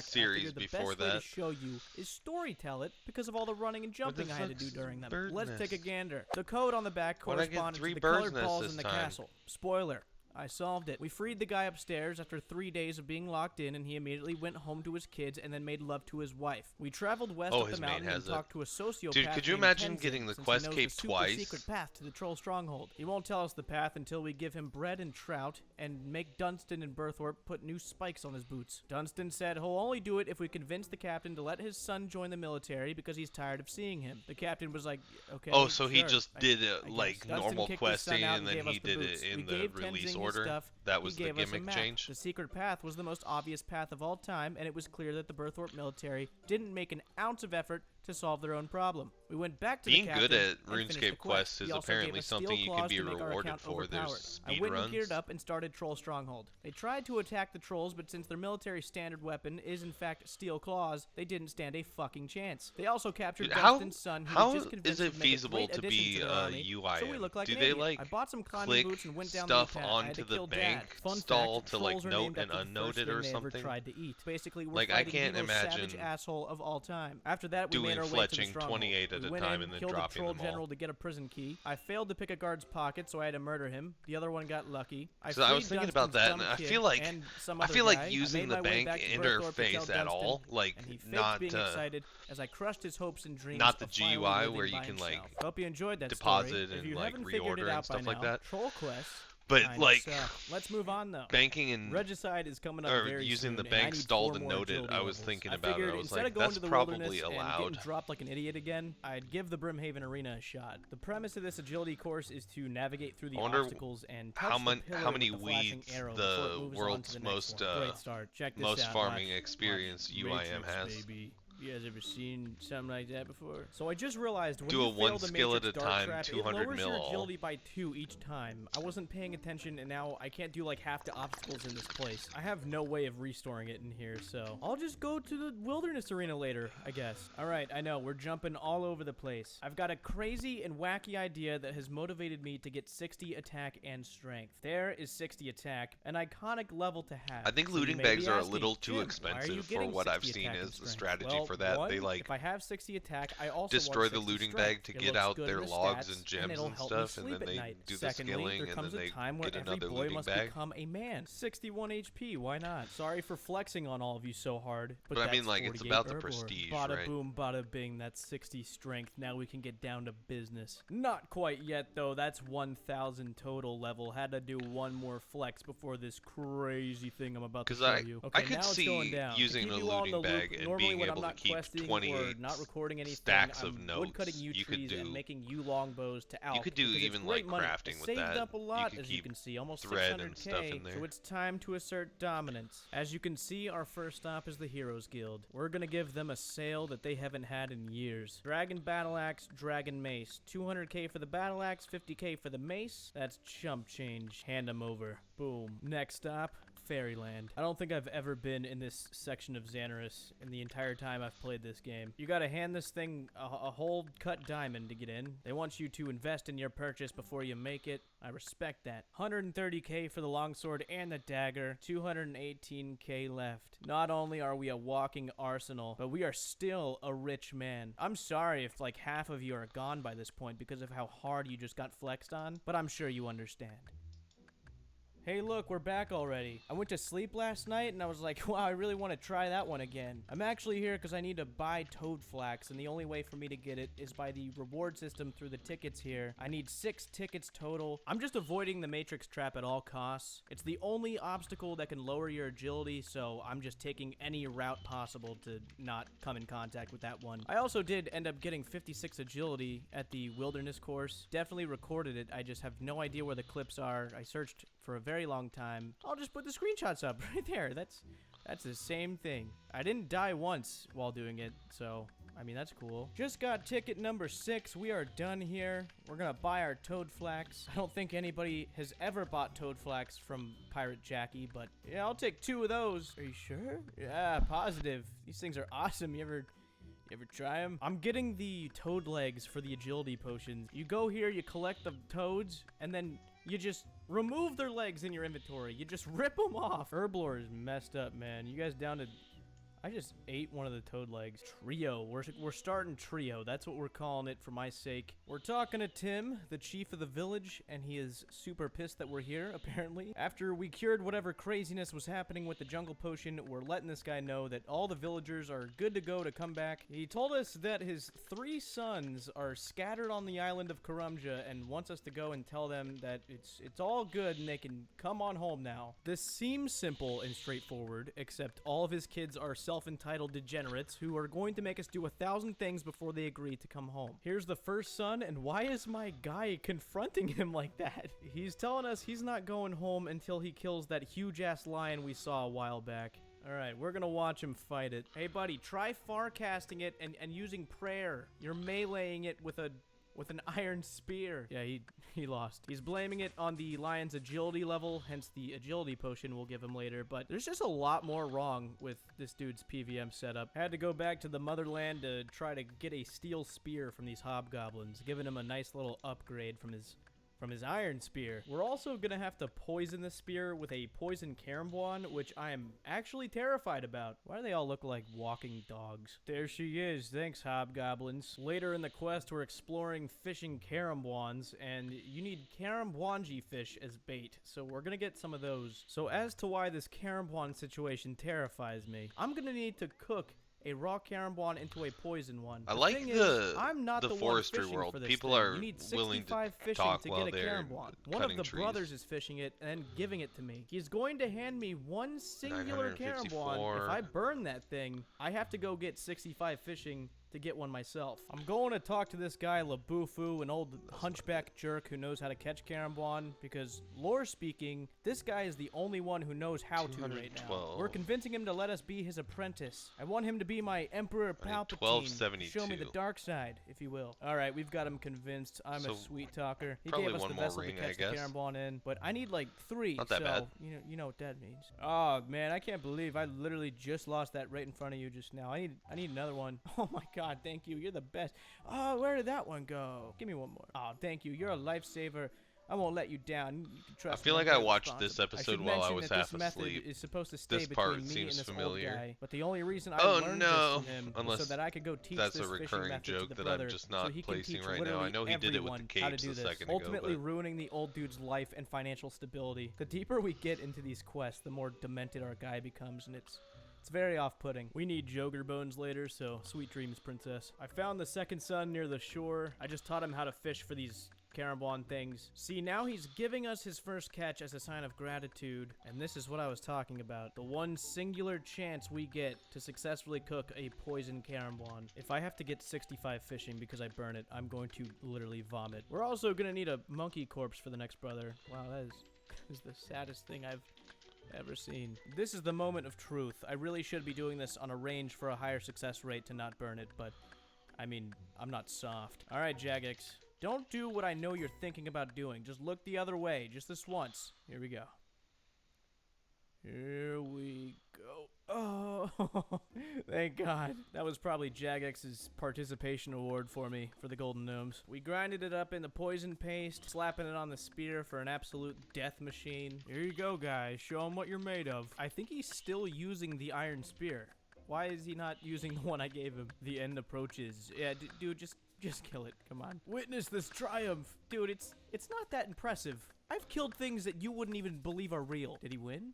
series before that. The best way to show you is storytell it because of all the running and jumping I had to do during them. Let's take a gander. The code on the back corresponded to the colored balls in the castle. Spoiler. I solved it. We freed the guy upstairs after 3 days of being locked in, and he immediately went home to his kids and then made love to his wife. We traveled west Oh, up the his mate mountain and has it. talked to a sociopath. Dude, could you named imagine Tenzin, getting the since quest he knows cape the super twice? secret path to the troll stronghold. He won't tell us the path until we give him bread and trout and make Dunstan and Berthorpe put new spikes on his boots. Dunstan said he'll only do it if we convince the captain to let his son join the military because he's tired of seeing him. The captain was like, okay, Oh, so he sure, just I did guess. like Dunstan normal kicked his son questing out and then gave us he the did boots. it We in the gave release Tenzin his order? stuff. That He was the gave us a gimmick map. change? The secret path was the most obvious path of all time, and it was clear that the Berthorpe military didn't make an ounce of effort to solve their own problem. We went back to Being the good captain at and finished the RuneScape quests is He also gave apparently us steel something you can claws be to make our rewarded account for. There's overpowered. I speed went and runs. geared up and started Troll Stronghold. They tried to attack the trolls, but since their military standard weapon is in fact steel claws, they didn't stand a fucking chance. They also captured Dude, how Dunstan's son, who how was just convinced is it would make a feasible great to addition be their army, UIM? so we look like Do an they idiot. like I bought some climbing click boots and went down stuff the path. I had onto to the kill bank Dad. Fun stall fact, to like trolls are note named and after the unnote first it thing or they ever something? tried to eat. Basically, we're Like, I fighting can't the most savage imagine asshole of all time. After that, we doing made our way to the fletching stronghold. 28 at We a went time in, and then killed dropping the troll them all. general to get a prison key. I failed to pick a guard's pocket, so I had to murder him. The other one got lucky. So I was freed thinking about Dunstan's that, dumb and I kid feel like and some I other feel like guy. I using made the my way bank back to Berthorpe to tell interface at all, Dunstan, like and he faked not being excited as I crushed his hopes and dreams. not the of finally GUI living where you by can himself. like Hope you enjoyed that deposit story. If and you like haven't figured it reorder out and stuff by like now, that. Troll quests. But kinda like suck. Let's move on though. banking and Regicide is coming up or very using soon, the and I bank need stall 4 to more note it, agility I was levels. thinking I about it. figured I was instead like, of going that's to the probably wilderness and allowed. getting dropped like an idiot again, I'd give the Brimhaven Arena a shot. The premise of this agility course is to navigate through the I wonder obstacles and touch how the many pillar many with the flashing weeds arrow before it the moves on world's to the next most one. Great start. Check this most out. farming Watch. experience Watch. UIM Matrix, has. baby. You guys ever seen something like that before? So I just realized when Do you a one fail the skill at Matrix a dart time, trap, 200 it lowers mil your all. agility by 2 each time. I wasn't paying attention, and now I can't do like half the obstacles in this place. I have no way of restoring it in here, so I'll just go to the wilderness arena later, I guess. All right, I know we're jumping all over the place. I've got a crazy and wacky idea that has motivated me to get 60 attack and strength. There is 60 attack, an iconic level to have. I think So you looting may bags be are a asking, little too "Jim, why are you expensive for getting what I've 60 seen attack and as the strength?" strategy Well, for that. one, They like if I have 60 attack, I also destroy want the 60 looting strength. bag to It get looks out good their in the logs stats, and gems it'll and help me stuff, and sleep then at they night. do the Secondly, skilling, there and comes then a they time where get every another boy looting must bag. become a man. 61 HP, why not? Sorry for flexing on all of you so hard, But I mean, that's like, it's 48 about the herb lore. prestige, Bada right? boom, bada bing, that's 60 strength. Now we can get down to business. Not quite yet, though. That's 1,000 total level. Had to do one more flex before this crazy thing I'm about to show you. Okay, I could now it's see going down. To using keep a you all in looting the loop, bag and normally being when able I'm to not keep questing or 28 not recording anything, stacks of I'm notes. woodcutting yew You could trees and do making yew longbows to alch. You could do because it's even great like money. crafting I with saved that. up a lot, you could as you keep can see, almost thread and stuff 600k. in there. So it's time to assert dominance. As you can see, our first stop is the Heroes Guild. We're gonna give them a sale that they haven't had in years. Dragon Battle Axe, Dragon Mace. 200k for the Battle Axe, 50k for the Mace. That's chump change. Hand them over. Boom. Next stop, Fairyland. I don't think I've ever been in this section of Xanaris in the entire time I've played this game. You gotta hand this thing a whole cut diamond to get in. They want you to invest in your purchase before you make it. I respect that. 130k for the longsword and the dagger. 218k left. Not only are we a walking arsenal, but we are still a rich man. I'm sorry if like half of you are gone by this point because of how hard you just got flexed on, but I'm sure you understand. Hey look, we're back already. I went to sleep last night and I was like, wow, I really want to try that one again. I'm actually here because I need to buy toad flax, and the only way for me to get it is by the reward system through the tickets here. I need 6 tickets total. I'm just avoiding the matrix trap at all costs. It's the only obstacle that can lower your agility, so I'm just taking any route possible to not come in contact with that one. I also did end up getting 56 agility at the wilderness course. Definitely recorded it. I just have no idea where the clips are. I searched for a very long time. I'll just put the screenshots up right there. That's the same thing. I didn't die once while doing it, so I mean, that's cool. Just got ticket number 6. We are done here. We're gonna buy our toad flax. I don't think anybody has ever bought toad flax from Pirate Jackie, but yeah, I'll take 2 of those. Are you sure? Yeah, positive. These things are awesome. You ever try them? I'm getting the toad legs for the agility potions. You go here, you collect the toads, and then you just remove their legs in your inventory. You just rip them off. Herblore is messed up, man. You guys down to... I just ate one of the toad legs. Trio. We're starting trio. That's what we're calling it for my sake. We're talking to Tim, the chief of the village, and he is super pissed that we're here, apparently. After we cured whatever craziness was happening with the jungle potion, we're letting this guy know that all the villagers are good to go to come back. He told us that his 3 sons are scattered on the island of Karumja and wants us to go and tell them that it's all good and they can come on home now. This seems simple and straightforward, except all of his kids are self-entitled degenerates who are going to make us do 1,000 things before they agree to come home. Here's the first son, and why is my guy confronting him like that? He's telling us he's not going home until he kills that huge-ass lion we saw a while back. Alright, we're gonna watch him fight it. Hey buddy, try farcasting it and using prayer. You're meleeing it with an iron spear. Yeah, he lost. He's blaming it on the lion's agility level, hence the agility potion we'll give him later, but there's just a lot more wrong with this dude's PVM setup. Had to go back to the motherland to try to get a steel spear from these hobgoblins, giving him a nice little upgrade from his iron spear. We're also gonna have to poison the spear with a poison carambuan, which I am actually terrified about. Why do they all look like walking dogs? There she is. Thanks, hobgoblins. Later in the quest, we're exploring fishing carambuans, and you need carambuanji fish as bait, so we're gonna get some of those. So as to why this carambuan situation terrifies me, I'm gonna need to cook a raw carambuan into a poison one. I like I'm not the one forestry fishing world. for this People thing. are You need willing 65 to fishing talk to while get a they're carambuan. One of cutting the trees. brothers is fishing it and giving it to me. He's going to hand me one singular carambuan. If I burn that thing, I have to go get 65 fishing to get one myself. I'm going to talk to this guy Labufu, an old hunchback jerk who knows how to catch carambuan, because lore speaking, this guy is the only one who knows how to right now. 212. We're convincing him to let us be his apprentice. I want him to be my Emperor Palpatine. 1272. Show me the dark side, if you will. All right, we've got him convinced. I'm a So, sweet talker. He probably gave us one the more vessel ring, to I catch the guess. carambuan in, but I need like 3. Not that so bad. You know what that means. Oh man, I can't believe I literally just lost that right in front of you just now. I need another one. Oh my god, thank you. You're the best. Oh, where did that one go? Give me one more. Oh, thank you. You're a lifesaver. I won't let you down. You can trust I feel me. like I'm I very watched this responsible. episode should while I mention was that half this method asleep. is supposed to stay This between part me seems and this familiar. old guy, but the only reason I Oh learned no! this from him Unless was so that I could go teach that's this a fishing recurring method to joke the that brother, I'm just so not he can placing teach right now. I literally know he did it with everyone the how to capes do a this, second ago, ultimately but ruining the old dude's life and financial stability. The deeper we get into these quests, the more demented our guy becomes, and it's very off-putting. We need Joger bones later, so sweet dreams, princess. I found the second son near the shore. I just taught him how to fish for these carambuan things. See, now he's giving us his first catch as a sign of gratitude, and this is what I was talking about. The one singular chance we get to successfully cook a poison carambuan. If I have to get 65 fishing because I burn it, I'm going to literally vomit. We're also gonna need a monkey corpse for the next brother. Wow, that is the saddest thing I've ever seen. This is the moment of truth. I really should be doing this on a range for a higher success rate to not burn it, but I mean, I'm not soft. All right, Jagex. Don't do what I know you're thinking about doing. Just look the other way, just this once. Here we go. Here we go. Oh, thank God. That was probably Jagex's participation award for me for the Golden Gnomes. We grinded it up in the poison paste, slapping it on the spear for an absolute death machine. Here you go, guys. Show him what you're made of. I think he's still using the iron spear. Why is he not using the one I gave him? The end approaches. Yeah, dude, just kill it. Come on. Witness this triumph. Dude, it's not that impressive. I've killed things that you wouldn't even believe are real. Did he win?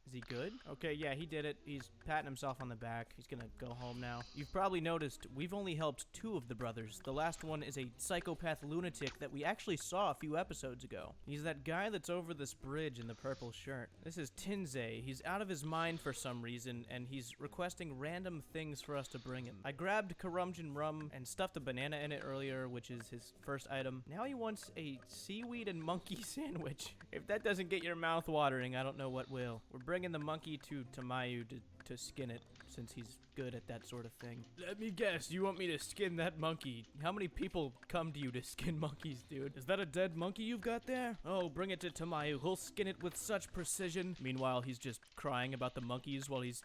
Is he good? Okay, yeah, he did it. He's patting himself on the back. He's gonna go home now. You've probably noticed we've only helped 2 of the brothers. The last one is a psychopath lunatic that we actually saw a few episodes ago. He's that guy that's over this bridge in the purple shirt. This is Tinze. He's out of his mind for some reason, and he's requesting random things for us to bring him. I grabbed Karumjan rum and stuffed a banana in it earlier, which is his first item. Now he wants a seaweed and monkey sandwich. If that doesn't get your mouth watering, I don't know what will. We're bringing the monkey to Tamayu to skin it, since he's good at that sort of thing. Let me guess, you want me to skin that monkey? How many people come to you to skin monkeys, dude? Is that a dead monkey you've got there? Oh, bring it to Tamayu. He'll skin it with such precision. Meanwhile, he's just crying about the monkeys while he's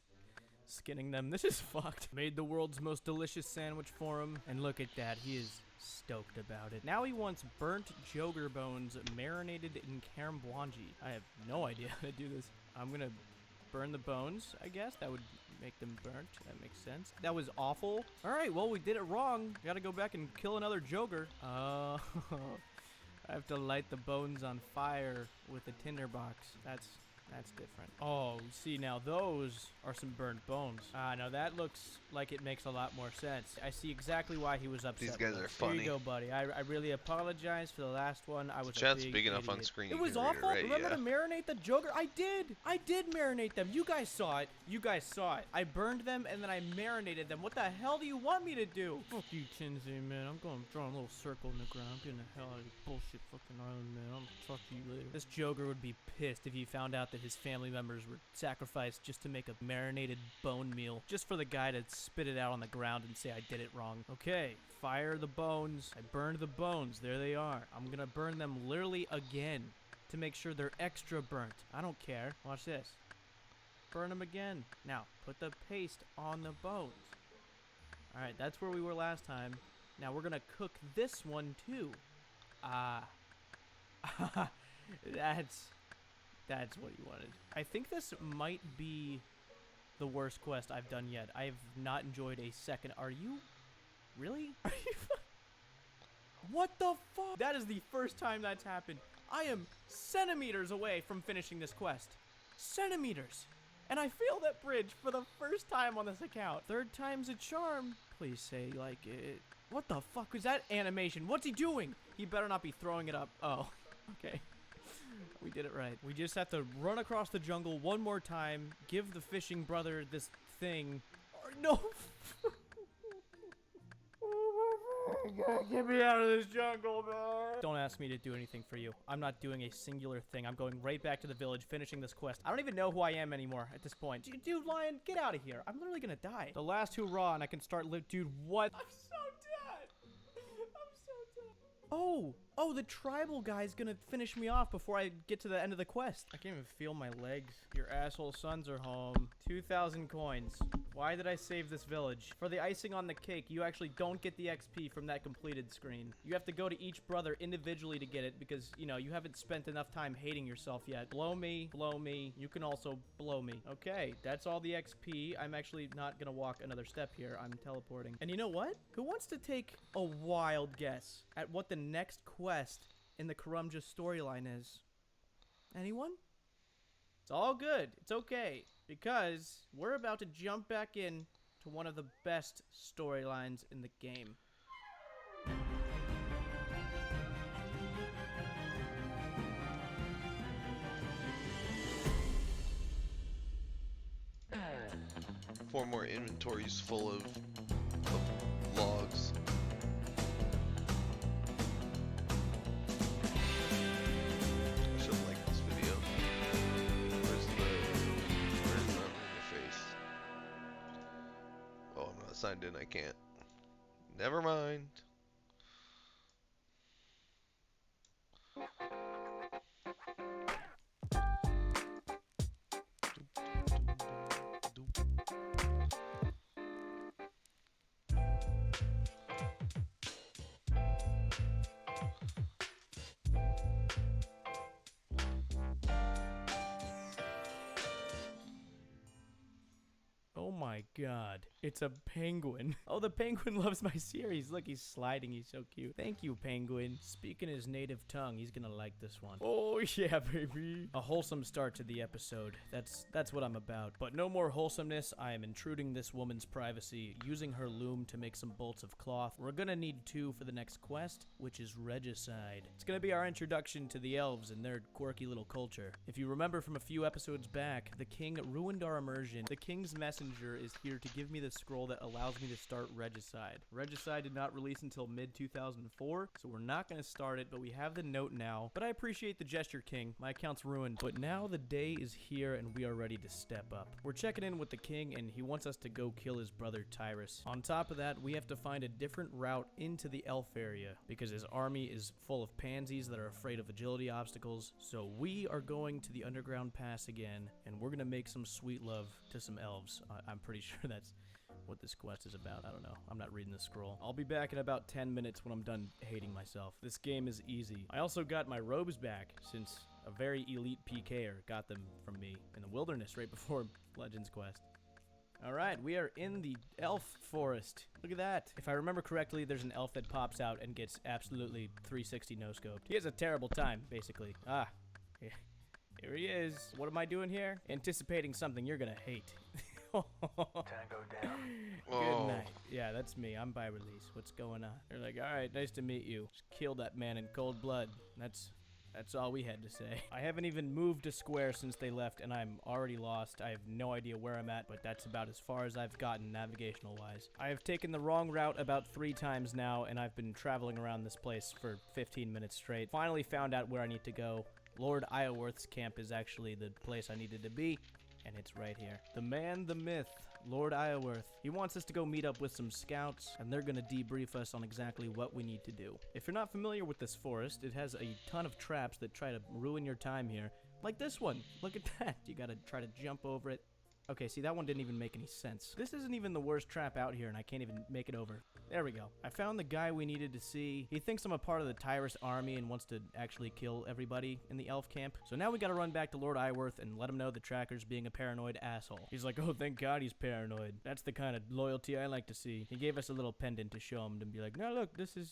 skinning them. This is fucked. Made the world's most delicious sandwich for him, and look at that. He is stoked about it. Now he wants burnt joger bones marinated in carambuanji. I have no idea how to do this. I'm gonna burn the bones, I guess. That would Make them burnt. That makes sense. That was awful. All right, well, we did it wrong. Gotta go back and kill another Joker. I have to light the bones on fire with a tinderbox. That's different. Oh, see, now those are some burnt bones. Now that looks like it makes a lot more sense. I see exactly why he was upset. These guys with are us. funny. Here you go, buddy. I really apologize for the last one. I was Chat's a big enough on idiot. screen. It you was can read awful. It, right? Remember Yeah. to marinate the Joker? I did marinate them. You guys saw it. I burned them and then I marinated them. What the hell do you want me to do? Fuck you, Chinsey, man. I'm going to draw a little circle in the ground. I'm getting the hell out of your bullshit fucking island, man. I'll talk to you later. This Joker would be pissed if he found out that his family members were sacrificed just to make a marinated bone meal. Just for the guy to spit it out on the ground and say I did it wrong. Okay, fire the bones. I burned the bones. There they are. I'm gonna burn them literally again to make sure they're extra burnt. I don't care. Watch this. Burn them again. Now, put the paste on the bones. Alright, that's where we were last time. Now we're gonna cook this one too. That's what you wanted. I think this might be the worst quest I've done yet. I have not enjoyed a second. Are you? Really? Are you? What the fuck? That is the first time that's happened. I am centimeters away from finishing this quest. Centimeters. And I failed that bridge for the first time on this account. Third time's a charm. Please say, like, it. What the fuck was that animation? What's he doing? He better not be throwing it up. Oh, okay. We did it right. We just have to run across the jungle one more time, give the fishing brother this thing. No. Get me out of this jungle, man. Don't ask me to do anything for you. I'm not doing a singular thing. I'm going right back to the village, finishing this quest. I don't even know who I am anymore at this point. Dude, Lion, get out of here. I'm literally gonna die. The last hurrah, and I can start Dude, what? I'm so dead. I'm so dead. Oh, the tribal guy's gonna finish me off before I get to the end of the quest. I can't even feel my legs. Your asshole sons are home. 2,000 coins. Why did I save this village? For the icing on the cake, you actually don't get the XP from that completed screen. You have to go to each brother individually to get it because, you know, you haven't spent enough time hating yourself yet. Blow me, blow me. You can also blow me. Okay, that's all the XP. I'm actually not gonna walk another step here. I'm teleporting. And you know what? Who wants to take a wild guess at what the next quest in the Karumja storyline is? Anyone? It's all good. It's okay. Because we're about to jump back in to one of the best storylines in the game. Four more inventories full of logs. I should like this video. Where's the interface? Oh, I'm not signed in. I can't. Never mind. Oh my god, it's a penguin. Oh, the penguin loves my series. Look, he's sliding. He's so cute. Thank you, penguin. Speaking his native tongue, he's gonna like this one. Oh yeah, baby. A wholesome start to the episode. That's what I'm about. But no more wholesomeness. I am intruding this woman's privacy, using her loom to make some bolts of cloth. We're gonna need 2 for the next quest, which is regicide. It's gonna be our introduction to the elves and their quirky little culture. If you remember from a few episodes back, the king ruined our immersion. The king's messenger is here to give me the scroll that allows me to start regicide. Regicide did not release until mid-2004, so we're not going to start it, but we have the note now. But I appreciate the gesture, king. My account's ruined. But now the day is here and we are ready to step up. We're checking in with the king and he wants us to go kill his brother Tyrus. On top of that, we have to find a different route into the elf area because his army is full of pansies that are afraid of agility obstacles. So we are going to the underground pass again and we're going to make some sweet love to some elves. I'm pretty sure that's what this quest is about. I don't know. I'm not reading the scroll. I'll be back in about 10 minutes when I'm done hating myself. This game is easy. I also got my robes back since a very elite PKer got them from me in the wilderness right before Legends Quest. All right, we are in the elf forest. Look at that. If I remember correctly, there's an elf that pops out and gets absolutely 360 no-scoped. He has a terrible time, basically. Ah, here he is. What am I doing here? Anticipating something you're gonna hate. Tango down. Good night. Yeah, that's me. I'm by release. What's going on? They're like, all right, nice to meet you. Just killed that man in cold blood. That's all we had to say. I haven't even moved a square since they left, and I'm already lost. I have no idea where I'm at, but that's about as far as I've gotten navigational-wise. I have taken the wrong route about 3 times now, and I've been traveling around this place for 15 minutes straight. Finally found out where I need to go. Lord Iorwerth's camp is actually the place I needed to be, and it's right here. The man, the myth, Lord Iorwerth. He wants us to go meet up with some scouts, and they're gonna debrief us on exactly what we need to do. If you're not familiar with this forest, it has a ton of traps that try to ruin your time here. Like this one. Look at that. You gotta try to jump over it. Okay, see, that one didn't even make any sense. This isn't even the worst trap out here, and I can't even make it over. There we go. I found the guy we needed to see. He thinks I'm a part of the Tyrus army and wants to actually kill everybody in the elf camp. So now we gotta run back to Lord Iorwerth and let him know the tracker's being a paranoid asshole. He's like, oh, thank God he's paranoid. That's the kind of loyalty I like to see. He gave us a little pendant to show him to be like, no, look, this is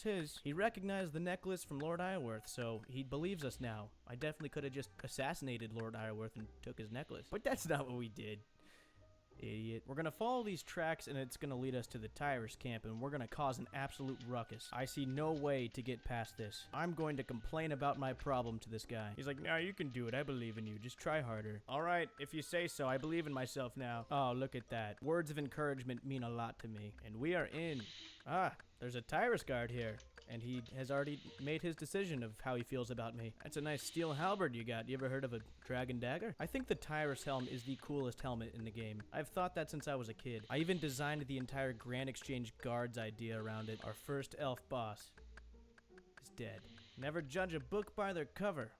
his. He recognized the necklace from Lord Iorwerth, so he believes us now. I definitely could have just assassinated Lord Iorwerth and took his necklace. But that's not what we did. Idiot. We're gonna follow these tracks and it's gonna lead us to the Tyrus camp and we're gonna cause an absolute ruckus. I see no way to get past this. I'm going to complain about my problem to this guy. He's like, no, you can do it. I believe in you. Just try harder. All right, if you say so. I believe in myself now. Oh, look at that. Words of encouragement mean a lot to me. And we are in. Ah, there's a Tyrus guard here. And he has already made his decision of how he feels about me. That's a nice steel halberd you got. You ever heard of a dragon dagger? I think the Tyrus helm is the coolest helmet in the game. I've thought that since I was a kid. I even designed the entire Grand Exchange Guards idea around it. Our first elf boss is dead. Never judge a book by their cover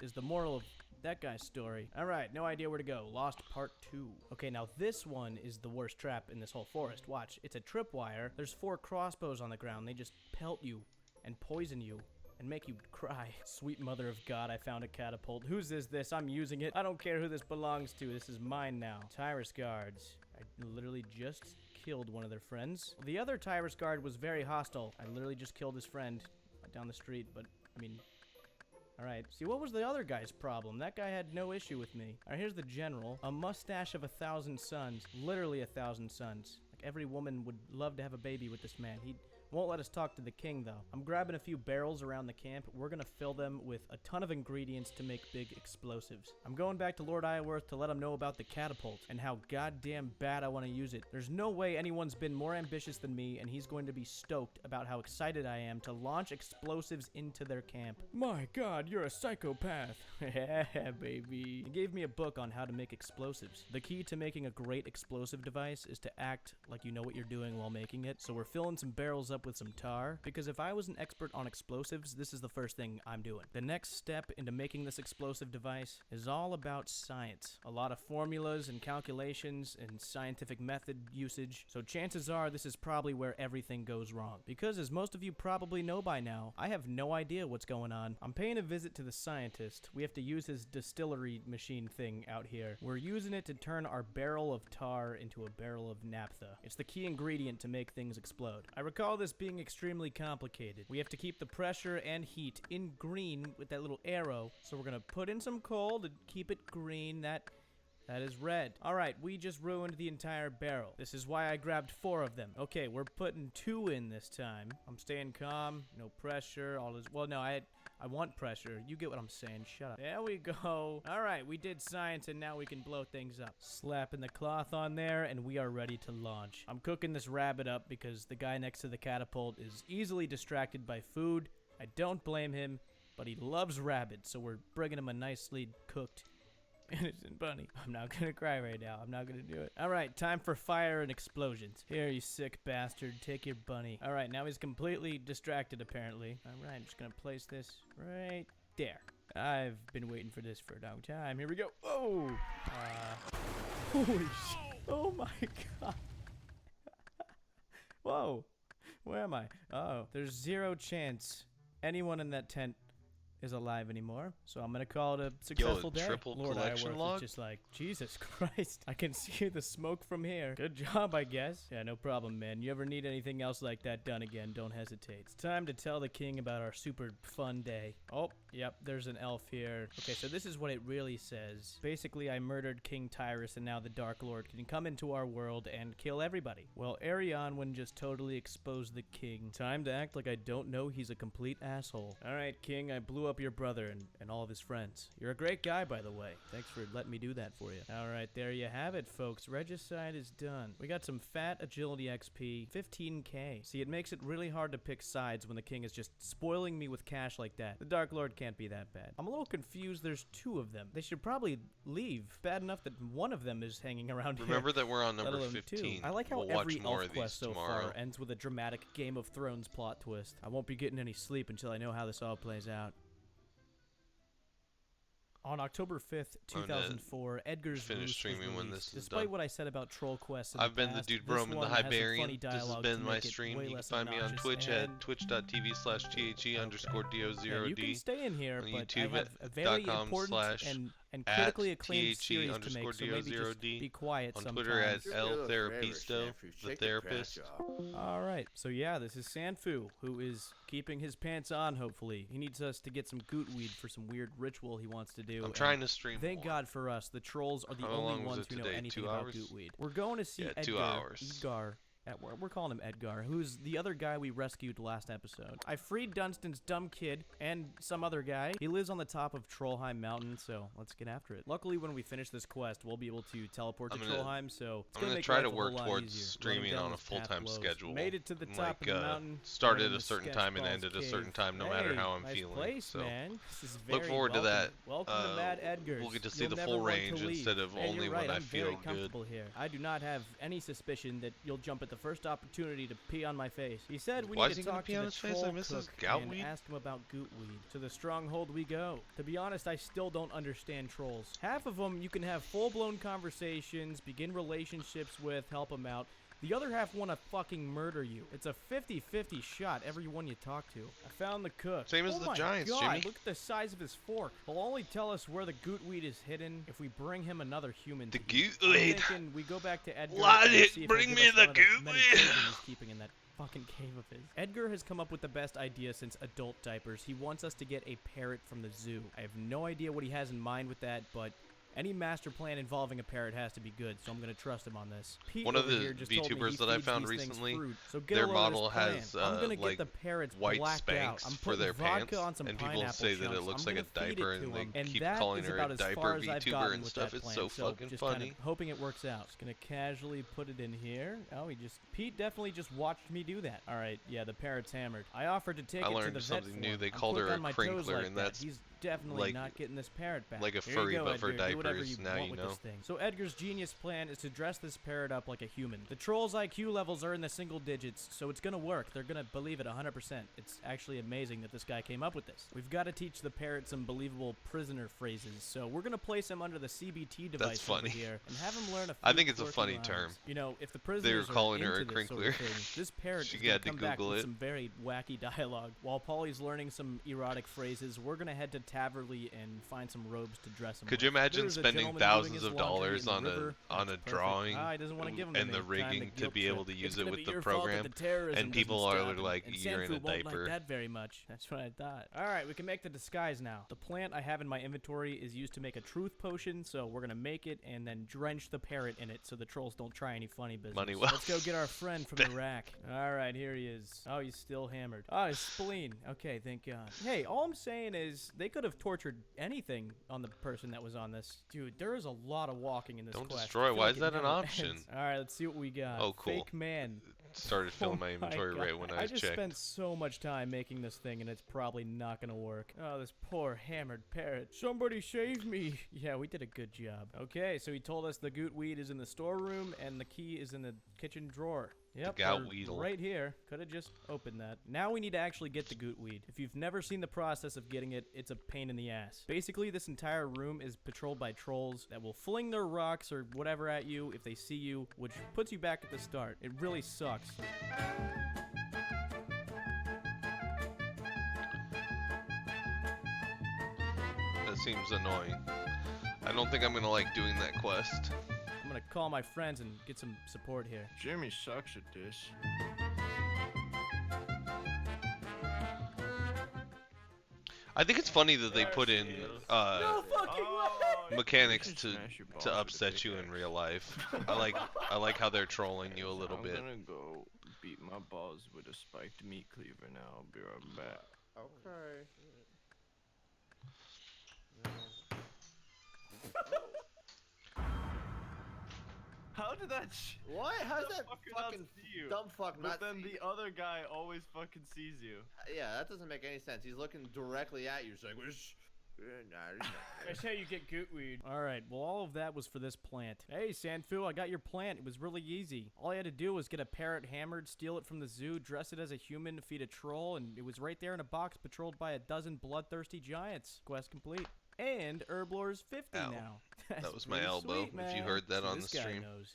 is the moral of that guy's story. All right, no idea where to go. Lost part 2. Okay, now this one is the worst trap in this whole forest. Watch, it's a tripwire. There's 4 crossbows on the ground. They just pelt you and poison you and make you cry. Sweet mother of God, I found a catapult. Whose is this? I'm using it. I don't care who this belongs to. This is mine now. Tyrus guards. I literally just killed one of their friends. The other Tyrus guard was very hostile. I literally just killed his friend down the street, but I mean, alright, see, what was the other guy's problem? That guy had no issue with me. Alright, here's the general. A mustache of 1,000 sons. Literally 1,000 sons. Like, every woman would love to have a baby with this man. He won't let us talk to the king, though. I'm grabbing a few barrels around the camp. We're gonna fill them with a ton of ingredients to make big explosives. I'm going back to Lord Iorwerth to let him know about the catapult and how goddamn bad I want to use it. There's no way anyone's been more ambitious than me, and he's going to be stoked about how excited I am to launch explosives into their camp. My God, you're a psychopath. Yeah, baby. He gave me a book on how to make explosives. The key to making a great explosive device is to act like you know what you're doing while making it. So we're filling some barrels up with some tar, because if I was an expert on explosives, this is the first thing I'm doing. The next step into making this explosive device is all about science. A lot of formulas and calculations and scientific method usage. So chances are this is probably where everything goes wrong. Because as most of you probably know by now, I have no idea what's going on. I'm paying a visit to the scientist. We have to use his distillery machine thing out here. We're using it to turn our barrel of tar into a barrel of naphtha. It's the key ingredient to make things explode. I recall this being extremely complicated. We have to keep the pressure and heat in green with that little arrow. So we're gonna put in some coal to keep it green. That is red. All right, we just ruined the entire barrel. This is why I grabbed 4 of them. Okay, we're putting 2 in this time. I'm staying calm, no pressure, all is, well, no, I want pressure. You get what I'm saying, shut up. There we go. All right, we did science and now we can blow things up. Slapping the cloth on there and we are ready to launch. I'm cooking this rabbit up because the guy next to the catapult is easily distracted by food. I don't blame him, but he loves rabbit, so we're bringing him a nicely cooked innocent bunny. I'm not gonna cry right now. I'm not gonna do it. Alright, time for fire and explosions. Here, you sick bastard. Take your bunny. Alright, now he's completely distracted, apparently. Alright, I'm just gonna place this right there. I've been waiting for this for a long time. Here we go. Oh! Holy shit. Oh my God. Whoa. Where am I? Oh, there's 0 chance anyone in that tent is alive anymore, so I'm gonna call it a successful day. triple Lord collection Iworth log? is just like, Jesus Christ, I can see the smoke from here. Good job, I guess. Yeah, no problem, man. You ever need anything else like that done again, don't hesitate. It's time to tell the king about our super fun day. Oh, yep, there's an elf here. Okay, so this is what it really says. Basically, I murdered King Tyrus, and now the Dark Lord can come into our world and kill everybody. Well, Arianwen just totally exposed the king. Time to act like I don't know he's a complete asshole. Alright, king, I blew up your brother and all of his friends. You're a great guy, by the way. Thanks for letting me do that for you. Alright, there you have it, folks. Regicide is done. We got some fat agility XP, 15k. See, it makes it really hard to pick sides when the king is just spoiling me with cash like that. The Dark Lord can't be that bad. I'm a little confused. There's 2 of them. They should probably leave. Bad enough that one of them is hanging around here. Remember that we're on number let alone 15. 2. I like how We'll watch every more elf of quest these so tomorrow. far ends with a dramatic Game of Thrones plot twist. I won't be getting any sleep until I know how this all plays out. On October 5th, I'm gonna 2004, Edgar's finish Roost was streaming when released. this is Despite done. what I said about troll quests in I've the been the past, Dude this Brome and the one has some Hiberian. funny This has dialogue been to my make it stream. way You can less find me on obnoxious Twitch and- at twitch.tv/THE_DO0D. Yeah, you can stay in here, on but I YouTube have a very important and at critically acclaimed THE series to make, so maybe just _DO0D. be quiet on sometimes. Twitter at LTherapisto, the therapist. Alright, so yeah, this is Sanfu, who is keeping his pants on, hopefully. He needs us to get some goot weed for some weird ritual he wants to do. I'm trying to stream Thank more. God for us, the trolls are the How only long was ones it who know today? anything 2 about hours? goot weed. We're going to see Yeah, Edgar. 2 hours. Edgar. We're calling him Edgar, who's the other guy we rescued last episode. I freed Dunstan's dumb kid and some other guy. He lives on the top of Trollheim Mountain, so let's get after it. Luckily, when we finish this quest, we'll be able to teleport to Trollheim, so it's I'm gonna gonna make try life to a whole work lot towards easier. streaming Running down on a this path full-time blows. schedule. Made it to the top of the mountain. Start We're at in a the certain time and Sketchballs end at a cave. certain time, no matter how I'm Nice feeling. place, So man. This is look very forward to that. welcome. Welcome to Mad Edgar's. We'll get to see You'll the never full want to range leave. instead of And only you're right, when I I'm feel very good. comfortable here. I do not have any suspicion that you'll jump at the first opportunity to pee on my face. He said we Why need is to he gonna talk pee to on the his face? I troll miss his cook gout and weed. ask him about goot weed. To the stronghold we go. To be honest, I still don't understand trolls. Half of them you can have full-blown conversations, begin relationships with, help them out. The other half want to fucking murder you. It's a 50-50 shot every one you talk to. I found the cook. Same as Oh the my Giants, God, Jimmy. look at the size of his fork. He'll only tell us where the goot weed is hidden if we bring him another human. The to eat. goot I'm weed. thinking we go back to Edgar Logic, and see if he'll bring give me us the one of goot many weed. children he's keeping in that fucking cave of his. Edgar has come up with the best idea since adult diapers. He wants us to get a parrot from the zoo. I have no idea what he has in mind with that, but any master plan involving a parrot has to be good, so I'm going to trust him on this. Pete One of over the here just told me VTubers he that I feeds found these things recently, fruit, so get their a load of this model plan. has I'm gonna like get the parrots white blacked out. Spanx I'm for putting their vodka pants, on some and people pineapple say that it chunks. looks I'm like a gonna feed diaper, it to and they him. And keep that calling is her about a as diaper far as I've VTuber gotten and with stuff. that It's plan, so so fucking just funny. Kind of hoping it works out. Just gonna casually put it in here. Oh, Pete definitely just watched me do that. All right, yeah, the parrot's hammered. I offered to take I it to learned the vet something for new. him. They I'm called quick her on a my toes crinkler, like and that. that's He's definitely like- not getting this parrot back. like a Here furry, you go, but for Edgar. Do whatever diapers. you Now want you with know. this thing. So Edgar's genius plan is to dress this parrot up like a human. The troll's IQ levels are in the single digits, so it's gonna work. They're gonna believe it 100%. It's actually amazing that this guy came up with this. We've got to teach the parrot some believable prisoner phrases, so we're gonna place him under the CBT device funny. over here and have him learn a few I think it's a quirky funny rhymes. term. You know, if the They were prisoners calling are her a into this sort of crinkler. thing, this parrot She is gonna had to come back Google with it. some very wacky dialogue. While Polly's learning some erotic phrases, we're gonna head to Taverley and find some robes to dress him. Could with. you imagine There's a spending gentleman thousands doing of his laundry dollars in the on river. a That's perfect. drawing Ah, he doesn't want to give them and to the me. Time rigging to guilt be able trip. to use It's it gonna with be the your fault that program, the terrorism and people doesn't are stop, like, and "You're in Sanfu a won't diaper." like that very much. That's what I thought. All right, we can make the disguise now. The plant I have in my inventory is used to make a truth potion, so we're gonna make it and then drench the parrot in it so the trolls don't try any funny business. Money well Let's go get our friend from Iraq. All right, here he is. Oh, he's still hammered. Oh, his spleen. Okay, thank God. Hey, all I'm saying is they could have tortured anything on the person that was on this. Dude, there is a lot of walking in this Don't quest. destroy. I feel Why like is it that an never option? ends. All right, let's see what we got. Oh, cool. Fake man. Started filling my inventory God. right when I just checked. spent so much time making this thing, and it's probably not gonna work. Oh, this poor hammered parrot. Somebody save me. Yeah, we did a good job. Okay, so he told us the goot weed is in the storeroom, and the key is in the kitchen drawer. Yep, gout they're weedle. right here. Could have just opened that. Now we need to actually get the goot weed. If you've never seen the process of getting it, it's a pain in the ass. Basically, this entire room is patrolled by trolls that will fling their rocks or whatever at you if they see you, which puts you back at the start. It really sucks. That seems annoying. I don't think I'm gonna like doing that quest. I'm gonna call my friends and get some support here. Jimmy sucks at this. I think it's funny that they put in No fucking way! mechanics to upset you in real life. I like how they're trolling you a little bit. I'm gonna go beat my balls with a spiked meat cleaver now. I'll be right back. Okay. How did that? What? How's that not fucking see you? dumb fuck But not then see the other guy always fucking sees you. Yeah, that doesn't make any sense. He's looking directly at you. He's like, That's how you get goot weed. Alright, well all of that was for this plant. Hey Sanfu, I got your plant. It was really easy. All I had to do was get a parrot hammered, steal it from the zoo, dress it as a human, feed a troll, and it was right there in a box patrolled by a dozen bloodthirsty giants. Quest complete. And Herblor's 50 Ow. now. That was my pretty elbow, sweet, if you man. heard that So on this the guy stream. knows.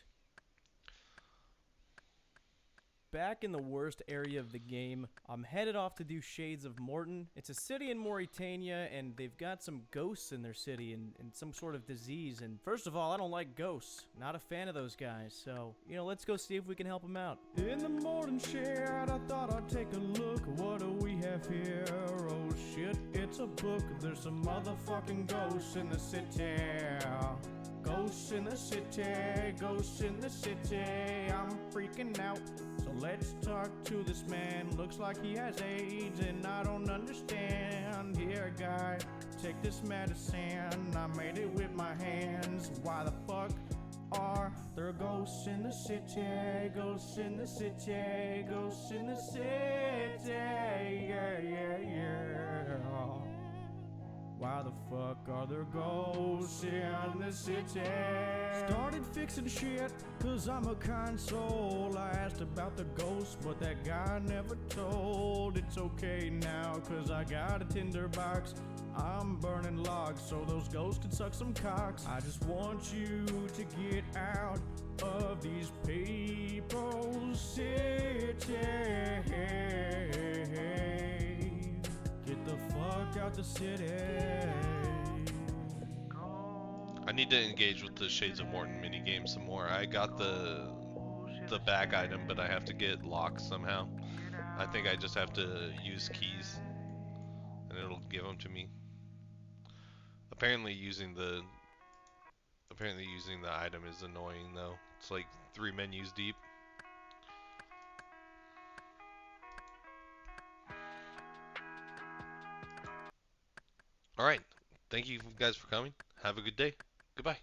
Back in the worst area of the game, I'm headed off to do Shades of Morton. It's a city in Mauritania, and they've got some ghosts in their city and some sort of disease. And first of all, I don't like ghosts. Not a fan of those guys. So, you know, let's go see if we can help them out. In the Morton shed, I thought I'd take a look. What do we have here? Oh shit, it's a book. There's some motherfucking ghosts in the city. Ghosts in the city, ghosts in the city. I'm freaking out. So let's talk to this man. Looks like he has AIDS and I don't understand. Here, guy, take this medicine. I made it with my hands. Why the fuck are there ghosts in the city? Ghosts in the city, ghosts in the city. Yeah, yeah, yeah. Why the fuck are there ghosts in the city? Started fixing shit, cause I'm a kind soul. I asked about the ghosts, but that guy never told. It's okay now, cause I got a tinder box. I'm burning logs, so those ghosts can suck some cocks. I just want you to get out of these people's city. Get the fuck out the city. I need to engage with the Shades of Morton minigame some more. I got the back item, but I have to get locks somehow. I think I just have to use keys, and it'll give them to me. Apparently using the item is annoying though. It's like 3 menus deep. Alright, thank you guys for coming. Have a good day. Goodbye.